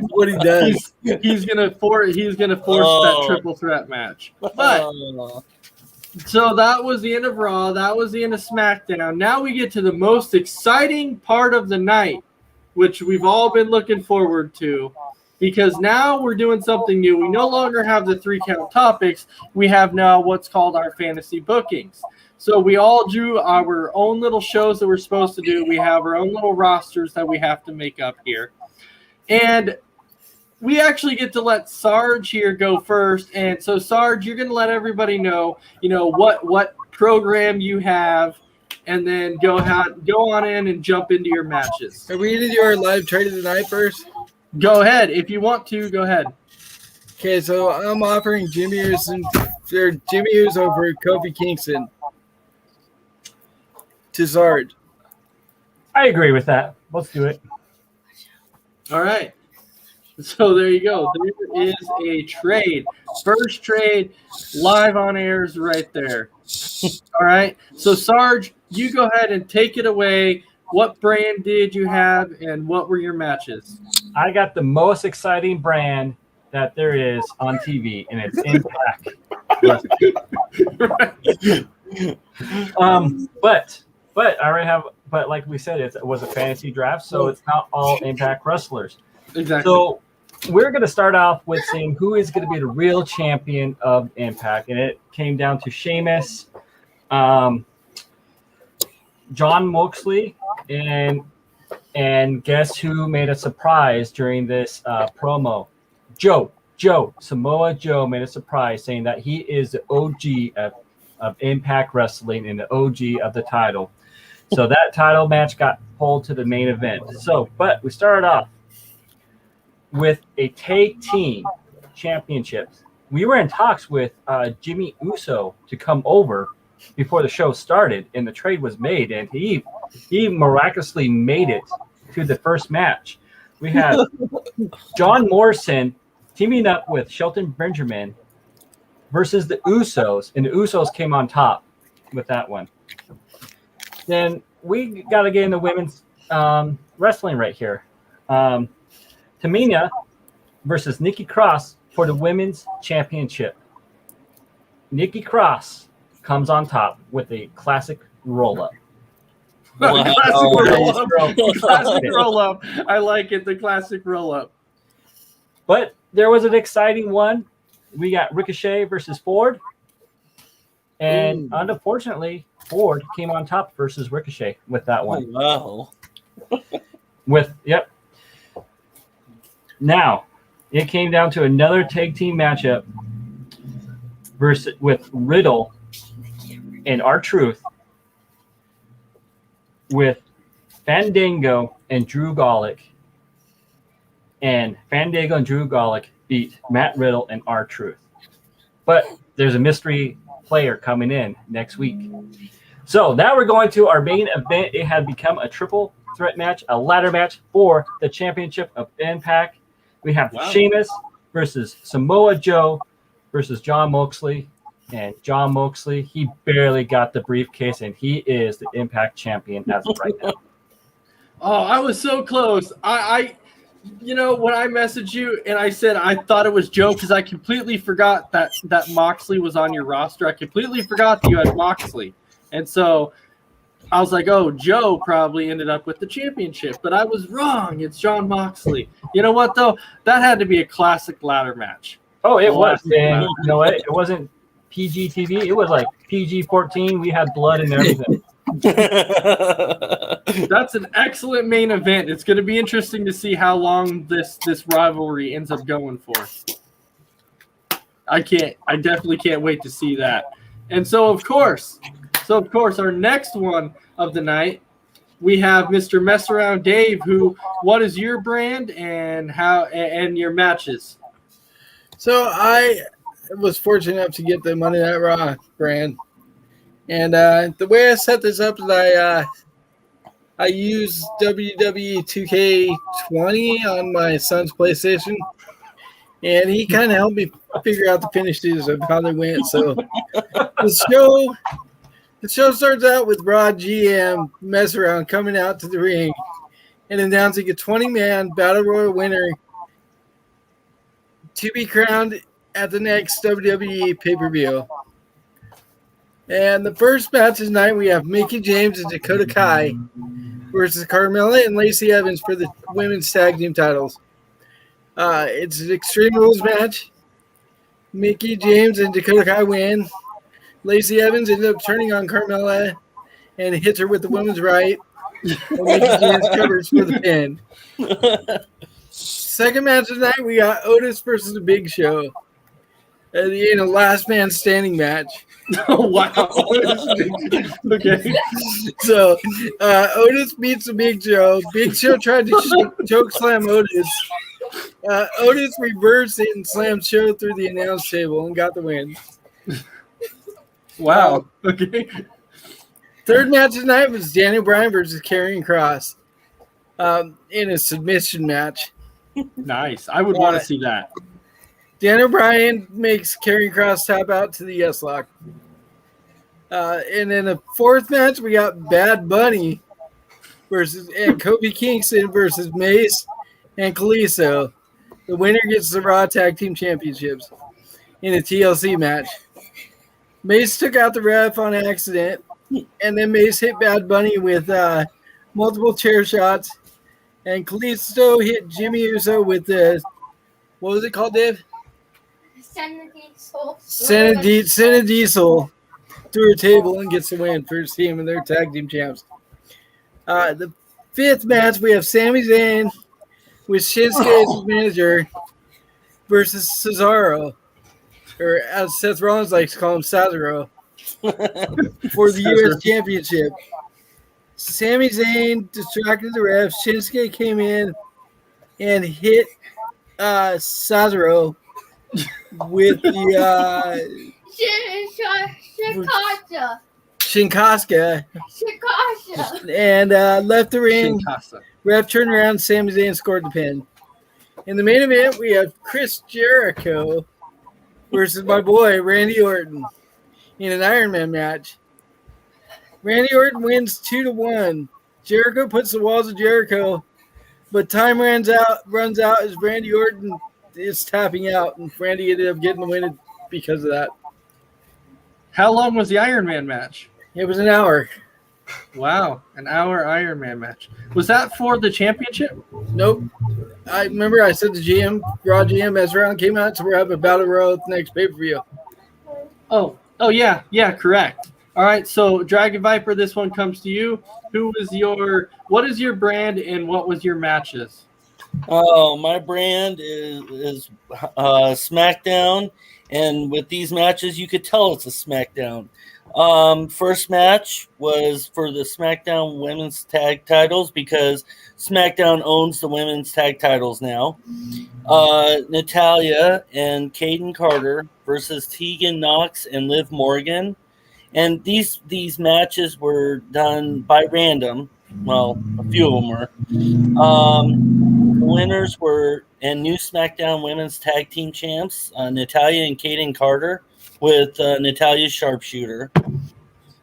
what he does. He's gonna force that triple threat match. But so that was the end of Raw. That was the end of SmackDown. Now we get to the most exciting part of the night, which we've all been looking forward to, because now we're doing something new. We no longer have the 3-count topics. We have now what's called our fantasy bookings. So we all drew our own little shows that we're supposed to do. We have our own little rosters that we have to make up here. And we actually get to let Sarge here go first. And so, Sarge, you're going to let everybody know, what program you have, and then go on in and jump into your matches. Are we going to do our live trade of the night first? Go ahead. If you want to, go ahead. Okay, so I'm offering Jimmy Uso for Kofi Kingston to Sarge. I agree with that. Let's do it. All right. So there you go. There is a trade. First trade live on airs right there. All right. So, Sarge, you go ahead and take it away. What brand did you have, and what were your matches? I got the most exciting brand that there is on TV, and it's Impact. But I already have. But like we said, it was a fantasy draft, so it's not all Impact wrestlers. Exactly. So we're going to start off with seeing who is going to be the real champion of Impact, and it came down to Sheamus, John Moxley, and guess who made a surprise during this promo? Samoa Joe made a surprise saying that he is the OG of Impact Wrestling and the OG of the title. So that title match got pulled to the main event. But we started off with a tag team championships. We were in talks with Jimmy Uso to come over before the show started, and the trade was made, and he miraculously made it to the first match. We had John Morrison teaming up with Shelton Benjamin versus the Usos, and the Usos came on top with that one. Then we got to get into women's wrestling right here. Tamina versus Nikki Cross for the women's championship. Nikki Cross comes on top with a classic roll-up. Wow. Classic roll up. I like it. The classic roll up. But there was an exciting one. We got Ricochet versus Ford. And unfortunately, Ford came on top versus Ricochet with that one. Wow. Yep. Now, it came down to another tag team matchup with Riddle and R-Truth with Fandango and Drew Gulak. And Fandango and Drew Gulak beat Matt Riddle and R-Truth. But there's a mystery player coming in next week. So now we're going to our main event. It had become a triple threat match, a ladder match for the championship of Impact. We have Sheamus versus Samoa Joe versus John Moxley. And John Moxley, he barely got the briefcase, and he is the Impact champion as of right now. Oh, I was so close. I when I messaged you and I said I thought it was Joe because I completely forgot that Moxley was on your roster. I completely forgot that you had Moxley. And so I was like, oh, Joe probably ended up with the championship. But I was wrong. It's John Moxley. You know what, though? That had to be a classic ladder match. Oh, it was. And you know what? It wasn't PG TV. It was like PG-14. We had blood and everything. That's an excellent main event. It's going to be interesting to see how long this rivalry ends up going for. I definitely can't wait to see that. And so of course, our next one of the night, we have Mr. Mess Around Dave, what is your brand and your matches? So I was fortunate enough to get the Monday Night Raw brand. And the way I set this up is I use WWE 2K20 on my son's PlayStation, and he kind of helped me figure out the finishes of how they went. So the show starts out with Raw GM Mess Around coming out to the ring and announcing a 20-man Battle Royal winner to be crowned at the next WWE pay-per-view. And the first match tonight, we have Mickie James and Dakota Kai versus Carmella and Lacey Evans for the women's tag team titles. It's an Extreme Rules match. Mickie James and Dakota Kai win. Lacey Evans ended up turning on Carmella and hits her with the women's right. And Mickie James covers for the pin. Second match tonight, we got Otis versus the Big Show in a last man standing match. Oh, wow. Okay. So Otis beats the Big Show. Big Show tried to choke slam Otis. Otis reversed it and slammed Show through the announce table and got the win. Wow. Okay. Third match tonight was Daniel Bryan versus Karrion Kross in a submission match. Nice. I would want to see that. Daniel Bryan makes Karrion Kross tap out to the yes lock. And in the fourth match, we got Bad Bunny and Kofi Kingston versus Mace and Kalisto. The winner gets the Raw Tag Team Championships in a TLC match. Mace took out the ref on accident, and then Mace hit Bad Bunny with multiple chair shots, and Kalisto hit Jimmy Uso with what was it called, Dave? Senna Diesel through a table and gets the win for his team, and they're tag team champs. The fifth match, we have Sami Zayn with Shinsuke as his manager versus Cesaro, or as Seth Rollins likes to call him, Cesaro, for the U.S. Championship. Sami Zayn distracted the ref. Shinsuke came in and hit Cesaro with the Shinkaska and left the ring. Ref turned around. Sami Zayn scored the pin. In the main event, we have Chris Jericho versus my boy Randy Orton in an Iron Man match. Randy Orton wins 2-1. Jericho puts the walls of Jericho, but time runs out as Randy Orton is tapping out, and Randy ended up getting the win because of that. How long was the Iron Man match? It was an hour. Wow, an hour Iron Man match. Was that for the championship? Nope. I remember I said to GM, Raw GM, as round came out, so we're having a battle royal at the next pay-per-view. Oh yeah, correct. All right, so Dragon Viper, this one comes to you. What is your brand and what was your matches? Oh, my brand is SmackDown, and with these matches, you could tell it's a SmackDown. First match was for the SmackDown Women's Tag Titles because SmackDown owns the Women's Tag Titles now. Natalya and Kaden Carter versus Tegan Knox and Liv Morgan. And these matches were done by random. Well, a few of them were. The winners were and new SmackDown Women's Tag Team Champs, Natalya and Kaden Carter, with Natalya's sharpshooter.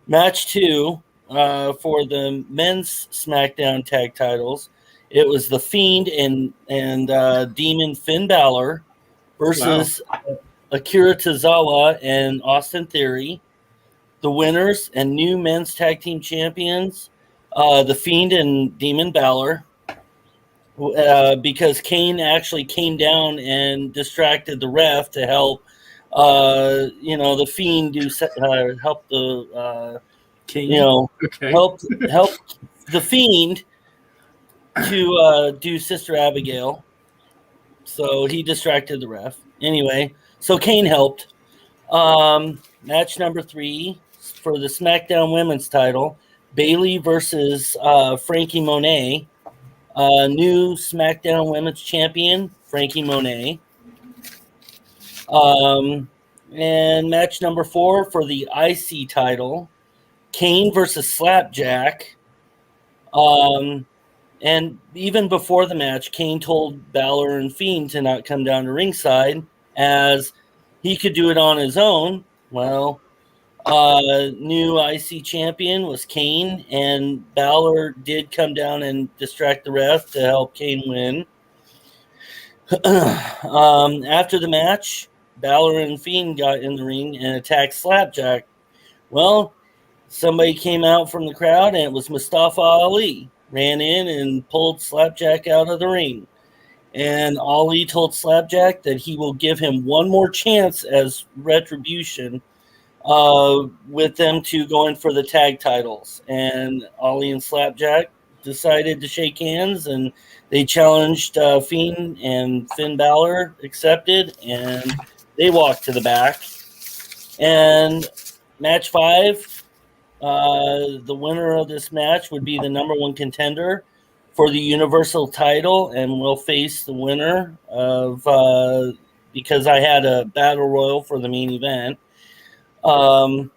Match 2 for the men's SmackDown tag titles. It was The Fiend and Demon Finn Balor versus Akira Tozawa and Austin Theory. The winners and new men's tag team champions, The Fiend and Demon Balor, because Kane actually came down and distracted the ref to help the Fiend help the help the Fiend to do Sister Abigail. So he distracted the ref. Anyway, so Kane helped. Match number 3 for the SmackDown Women's title, Bayley versus Frankie Monet. New SmackDown Women's Champion, Frankie Monet. And match number 4 for the IC title, Kane versus Slapjack. And even before the match, Kane told Balor and Fiend to not come down to ringside as he could do it on his own. Well, new IC champion was Kane, and Balor did come down and distract the ref to help Kane win. After the match, Balor and Fiend got in the ring and attacked Slapjack. Well, somebody came out from the crowd, and it was Mustafa Ali. Ran in and pulled Slapjack out of the ring. And Ali told Slapjack that he will give him one more chance as retribution with them two going for the tag titles. And Ali and Slapjack decided to shake hands, and they challenged Fiend, and Finn Balor accepted, and they walked to the back. And match 5, the winner of this match would be the number 1 contender for the Universal title, and will face the winner of because I had a battle royal for the main event. And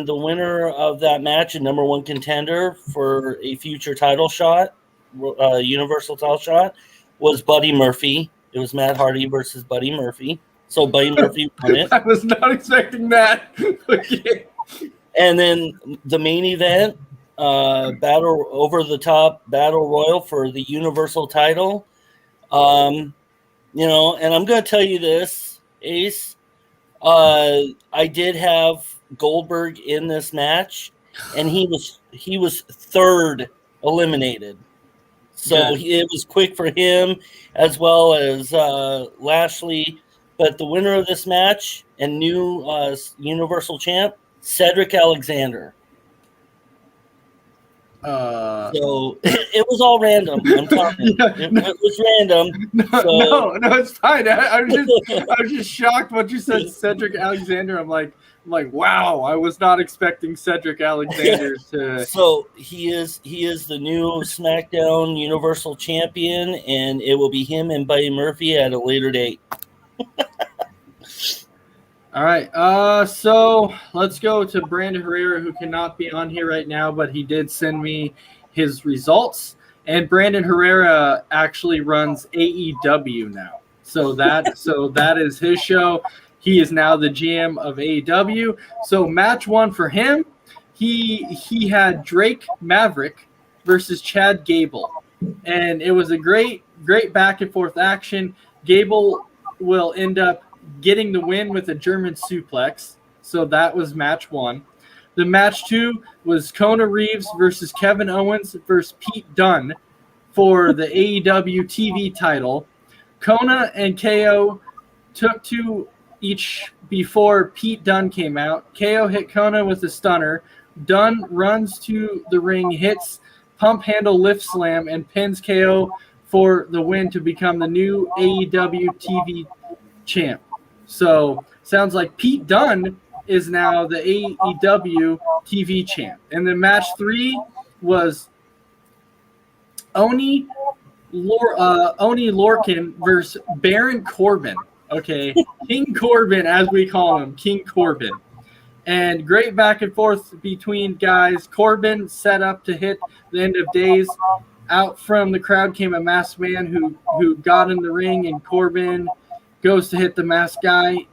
the winner of that match and number 1 contender for a future title shot, Universal title shot, was Buddy Murphy. It was Matt Hardy versus Buddy Murphy. So Buddy Murphy won it. I was not expecting that. Okay. And then the main event, battle over the top battle royal for the Universal title. And I'm going to tell you this, Ace. I did have Goldberg in this match, and he was third eliminated. So it was quick for him, as well as Lashley. But the winner of this match and new Universal champ, Cedric Alexander. So it was all random. I'm talking. It was random. No, it's fine. I was just shocked what you said, Cedric Alexander. I'm like, wow, I was not expecting Cedric Alexander to. So he is the new SmackDown Universal Champion, and it will be him and Buddy Murphy at a later date. All right. So let's go to Brandon Herrera, who cannot be on here right now, but he did send me his results. And Brandon Herrera actually runs AEW now. So that is his show. He is now the GM of AEW. So match 1 for him, he had Drake Maverick versus Chad Gable. And it was a great back and forth action. Gable will end up getting the win with a German suplex. So that was match 1. The match 2 was Kona Reeves versus Kevin Owens versus Pete Dunne for the AEW TV title. Kona and KO took 2 each before Pete Dunne came out. KO hit Kona with a stunner. Dunne runs to the ring, hits pump handle lift slam, and pins KO for the win to become the new AEW TV champ. So sounds like Pete Dunne is now the AEW TV champ. And then match 3 was Oni Lorcan versus Baron Corbin. Okay, King Corbin, as we call him, King Corbin. And great back and forth between guys. Corbin set up to hit the end of days. Out from the crowd came a masked man who got in the ring, and Corbin goes to hit the masked guy.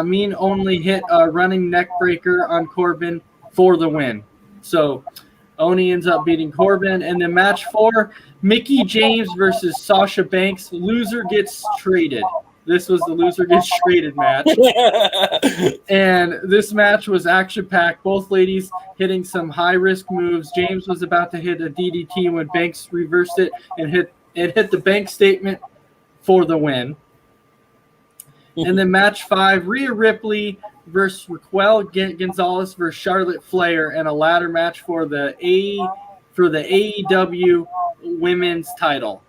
Mean only hit a running neck breaker on Corbin for the win. So Oni ends up beating Corbin. And then match 4, Mickie James versus Sasha Banks. Loser gets traded. This was the loser gets traded match. And this match was action-packed. Both ladies hitting some high-risk moves. James was about to hit a DDT when Banks reversed it and hit the bank statement for the win. And then match 5, Rhea Ripley versus Raquel Gonzalez versus Charlotte Flair, and a ladder match for the AEW Women's title.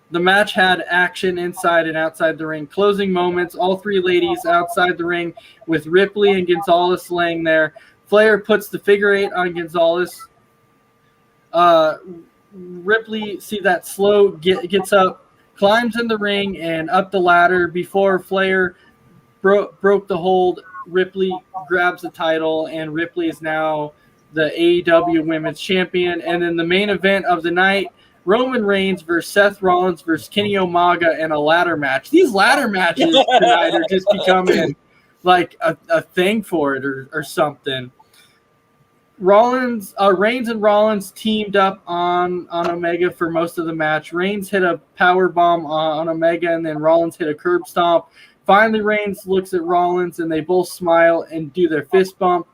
The match had action inside and outside the ring. Closing moments, all 3 ladies outside the ring with Ripley and Gonzalez laying there. Flair puts the figure 8 on Gonzalez. Ripley, see that slow, gets up, climbs in the ring and up the ladder. Before Flair broke the hold, Ripley grabs the title, and Ripley is now the AEW Women's Champion. And then the main event of the night, Roman Reigns versus Seth Rollins versus Kenny Omega in a ladder match. These ladder matches tonight are just becoming like a thing for it or something. Reigns and Rollins teamed up on Omega for most of the match. Reigns hit a power bomb on Omega, and then Rollins hit a curb stomp. Finally, Reigns looks at Rollins, and they both smile and do their fist bump.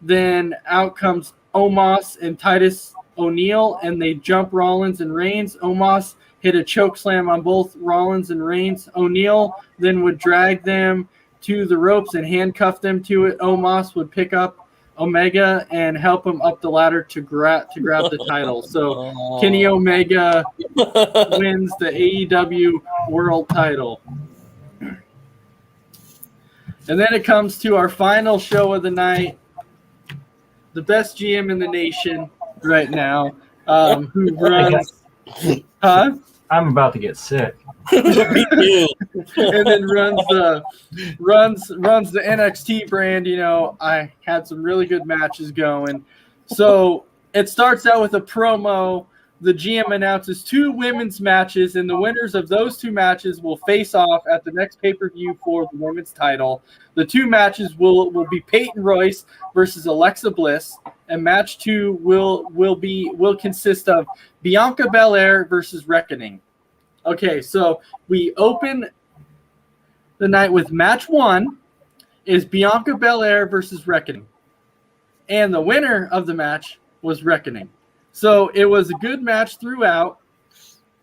Then out comes Omos and Titus O'Neil, and they jump Rollins and Reigns. Omos hit a choke slam on both Rollins and Reigns. O'Neil then would drag them to the ropes and handcuff them to it. Omos would pick up Omega and help him up the ladder to grab the title. So Kenny Omega wins the AEW World title. And then it comes to our final show of the night. The best GM in the nation right now, who runs, I'm about to get sick. Me too. and then runs the NXT brand. You know, I had some really good matches going. So it starts out with a promo. The GM announces 2 women's matches, and the winners of those 2 matches will face off at the next pay-per-view for the women's title. The 2 matches will be Peyton Royce versus Alexa Bliss, and match 2 will consist of Bianca Belair versus Reckoning. Okay, so we open the night with match 1 is Bianca Belair versus Reckoning, and the winner of the match was Reckoning. So it was a good match throughout.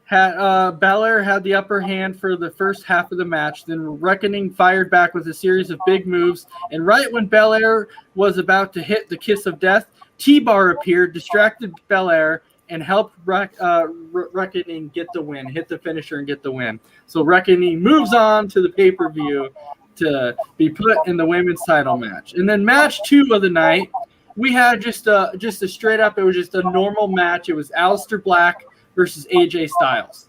Belair had the upper hand for the first half of the match. Then Reckoning fired back with a series of big moves. And right when Belair was about to hit the kiss of death, T-Bar appeared, distracted Belair, and helped Reckoning get the win, hit the finisher and get the win. So Reckoning moves on to the pay-per-view to be put in the women's title match. And then match 2 of the night, we had just a straight up, it was just a normal match. It was Aleister Black versus AJ Styles.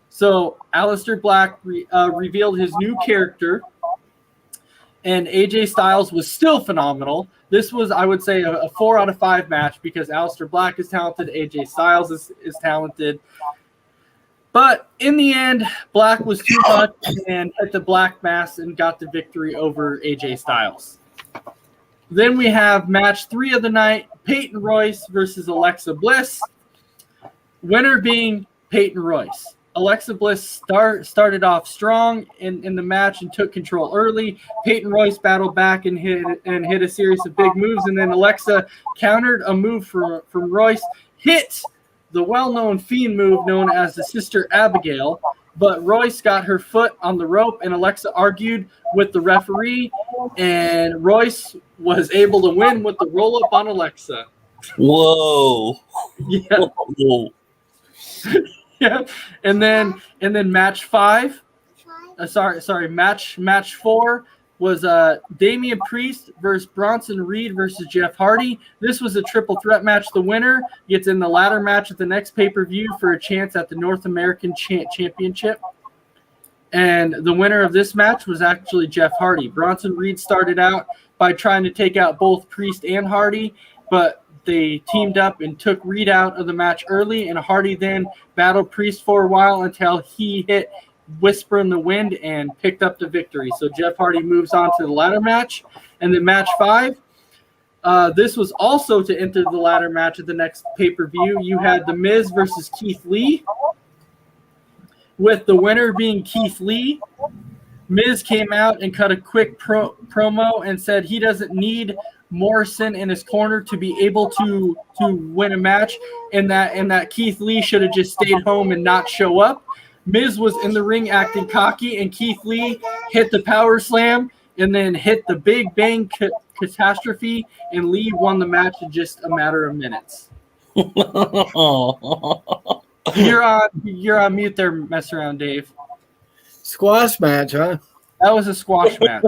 So Aleister Black revealed his new character, and AJ Styles was still phenomenal. This was, I would say, a 4 out of 5 match because Aleister Black is talented, AJ Styles is talented. But in the end, Black was too much and hit the Black Mass and got the victory over AJ Styles. Then we have match 3 of the night, Peyton Royce versus Alexa Bliss. Winner being Peyton Royce. Alexa Bliss started off strong in the match and took control early. Peyton Royce battled back and hit a series of big moves, and then Alexa countered a move from Royce, hit the well-known Fiend move known as the Sister Abigail, but Royce got her foot on the rope, and Alexa argued with the referee, and Royce was able to win with the roll-up on Alexa. Whoa. Yeah. Whoa. Yeah. And then match 5. Match 4 was Damian Priest versus Bronson Reed versus Jeff Hardy. This was a triple threat match. The winner gets in the ladder match at the next pay-per-view for a chance at the North American Championship. And the winner of this match was actually Jeff Hardy. Bronson Reed started out by trying to take out both Priest and Hardy, but they teamed up and took Reed out of the match early, and Hardy then battled Priest for a while until he hit Whisper in the Wind and picked up the victory. So Jeff Hardy moves on to the ladder match. And then match 5, this was also to enter the ladder match at the next pay-per-view. You had The Miz versus Keith Lee, with the winner being Keith Lee. Miz came out and cut a quick promo and said he doesn't need Morrison in his corner to be able to win a match, and that Keith Lee should have just stayed home and not show up. Miz was in the ring acting cocky, and Keith Lee hit the power slam and then hit the Big Bang catastrophe, and Lee won the match in just a matter of minutes. You're on mute there, mess around, Dave. Squash match, huh? That was a squash match.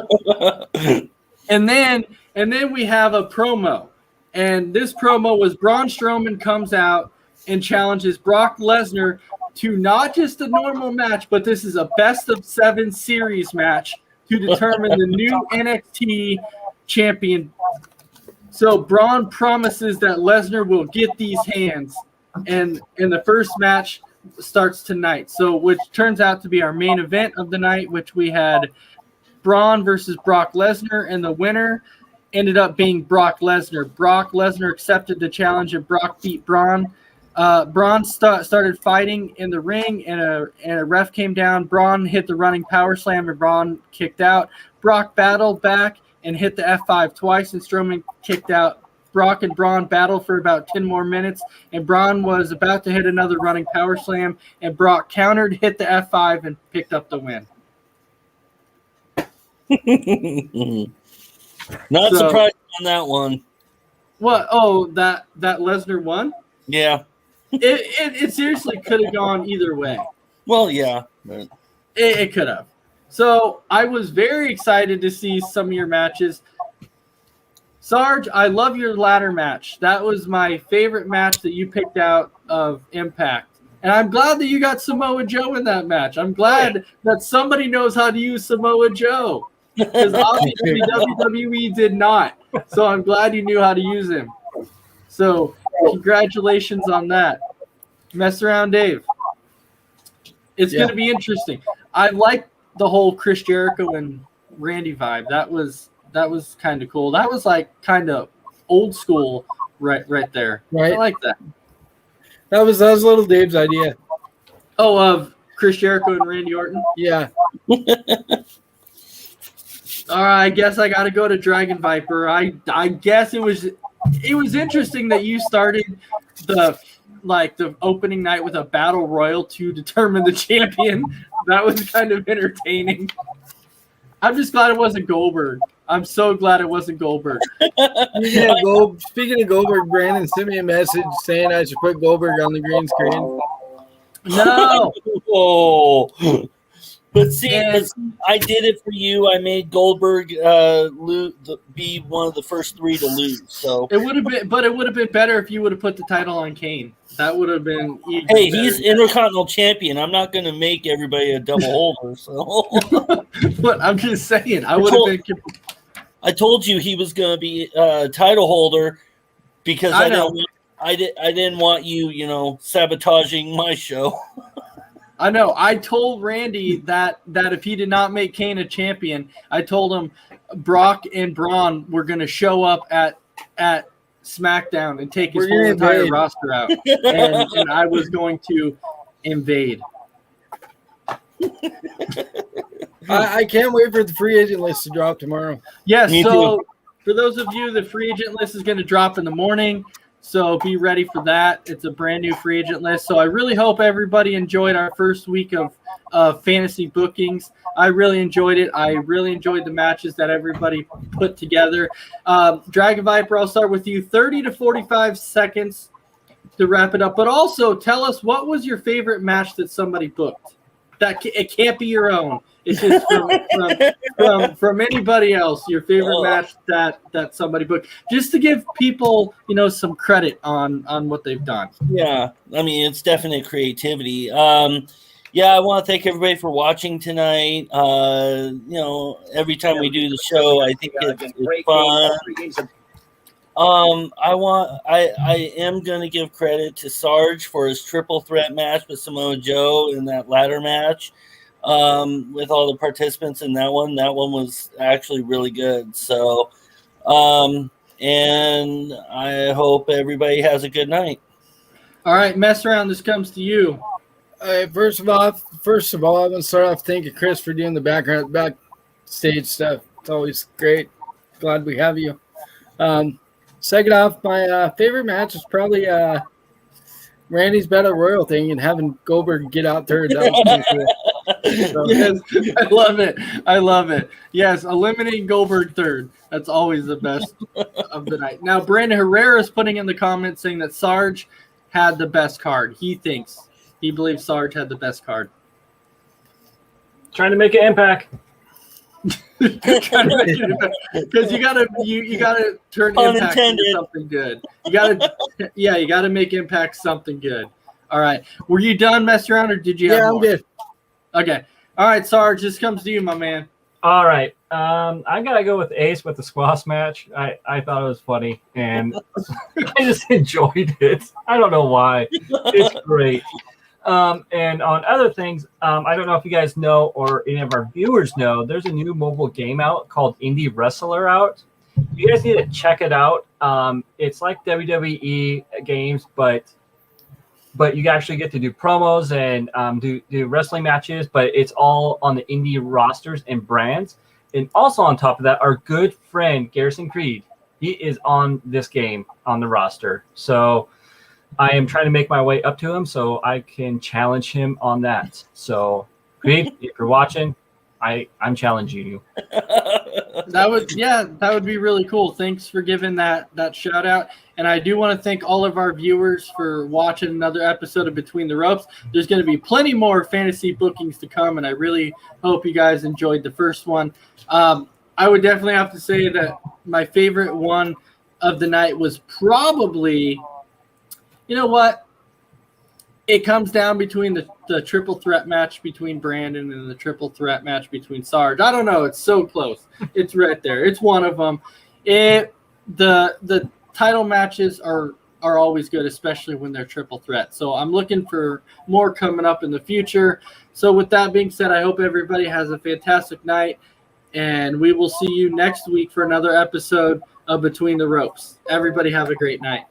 And then we have a promo. And this promo was Braun Strowman comes out and challenges Brock Lesnar to not just a normal match, but this is a best of 7 series match to determine the new NXT champion. So Braun promises that Lesnar will get these hands, and the first match starts tonight. So which turns out to be our main event of the night, which we had Braun versus Brock Lesnar, and the winner ended up being Brock Lesnar. Brock Lesnar accepted the challenge, and Brock beat Braun. Braun started fighting in the ring, and a ref came down. Braun hit the running power slam, and Braun kicked out. Brock battled back and hit the F5 twice, and Strowman kicked out. Brock and Braun battled for about 10 more minutes, and Braun was about to hit another running power slam, and Brock countered, hit the F5, and picked up the win. Not surprised on that one. What? Oh, that Lesnar won? Yeah. It seriously could have gone either way. Well, yeah. But... It could have. So I was very excited to see some of your matches. Sarge, I love your ladder match. That was my favorite match that you picked out of Impact. And I'm glad that you got Samoa Joe in that match. I'm glad that somebody knows how to use Samoa Joe. Because obviously WWE did not. So I'm glad you knew how to use him. So congratulations on that. Mess around, Dave. It's going to be interesting. I like the whole Chris Jericho and Randy vibe. That was kind of cool. That was like kind of old school right there. Right. I like that. That was little Dave's idea. Oh, of Chris Jericho and Randy Orton? Yeah. All right, I guess I got to go to Dragon Viper. I guess it was interesting that you started the opening night with a battle royal to determine the champion. That was kind of entertaining. I'm just glad it wasn't Goldberg. I'm so glad it wasn't Goldberg. Speaking of Goldberg, Brandon sent me a message saying I should put Goldberg on the green screen. No. Oh. But see, I did it for you. I made Goldberg be one of the first 3 to lose. So it would have been better if you would have put the title on Kane. That would have been. Hey, he's Intercontinental Champion. I'm not going to make everybody a double holder. So, but I'm just saying, I would have been. I told you he was going to be a title holder because I didn't want you, sabotaging my show. I know. I told Randy that if he did not make Kane a champion, I told him Brock and Braun were going to show up at SmackDown and take his whole entire roster out, and I was going to invade. I can't wait for the free agent list to drop tomorrow. Yes, Me so for those of you, the free agent list is going to drop in the morning. So be ready for that. It's a brand new free agent list. So I really hope everybody enjoyed our first week of fantasy bookings. I really enjoyed it. I really enjoyed the matches that everybody put together. Dragon Viper, I'll start with you. 30 to 45 seconds to wrap it up. But also tell us, what was your favorite match that somebody booked? It can't be your own. It's just from anybody else. Your favorite match that somebody booked, just to give people some credit on what they've done. Yeah, I mean it's definite creativity. Yeah, I want to thank everybody for watching tonight. Every time we do the show, I think it's fun. I am gonna give credit to Sarge for his triple threat match with Samoa Joe in that ladder match. With all the participants in that one was actually really good. So, and I hope everybody has a good night. All right, mess around. This comes to you. First of all, I'm gonna start off thanking Chris for doing the backstage stuff. It's always great. Glad we have you. Second off, my favorite match is probably Randy's Battle Royal thing and having Goldberg get out there. That was pretty cool. So, Yes, I love it. I love it. Yes, eliminating Goldberg third. That's always the best of the night. Now, Brandon Herrera is putting in the comments saying that Sarge had the best card. He believes Sarge had the best card. Trying to make an impact. Because you gotta turn Pun impact intended. into something good. You gotta make impact something good. All right. Were you done messing around, or did you have yeah, I'm more? good. Okay. All right, Sarge, this comes to you, my man. All right. I gotta go with Ace with the squash match. I thought it was funny, and I just enjoyed it. I don't know why. It's great. And on other things, I don't know if you guys know or any of our viewers know, there's a new mobile game out called Indie Wrestler out. You guys need to check it out. It's like WWE games, but you actually get to do promos and do wrestling matches, but it's all on the indie rosters and brands. And also on top of that, our good friend Garrison Creed, he is on this game on the roster. So I am trying to make my way up to him so I can challenge him on that. So Creed, if you're watching, I'm challenging you. That would be really cool. Thanks for giving that shout out. And I do want to thank all of our viewers for watching another episode of Between the Ropes. There's going to be plenty more fantasy bookings to come, and I really hope you guys enjoyed the first one. I would definitely have to say that my favorite one of the night was probably, you know what? It comes down between the triple threat match between Brandon and the triple threat match between Sarge. I don't know. It's so close. It's right there. It's one of them. The title matches are always good, especially when they're triple threat. So I'm looking for more coming up in the future. So with that being said, I hope everybody has a fantastic night, and we will see you next week for another episode of Between the Ropes. Everybody have a great night.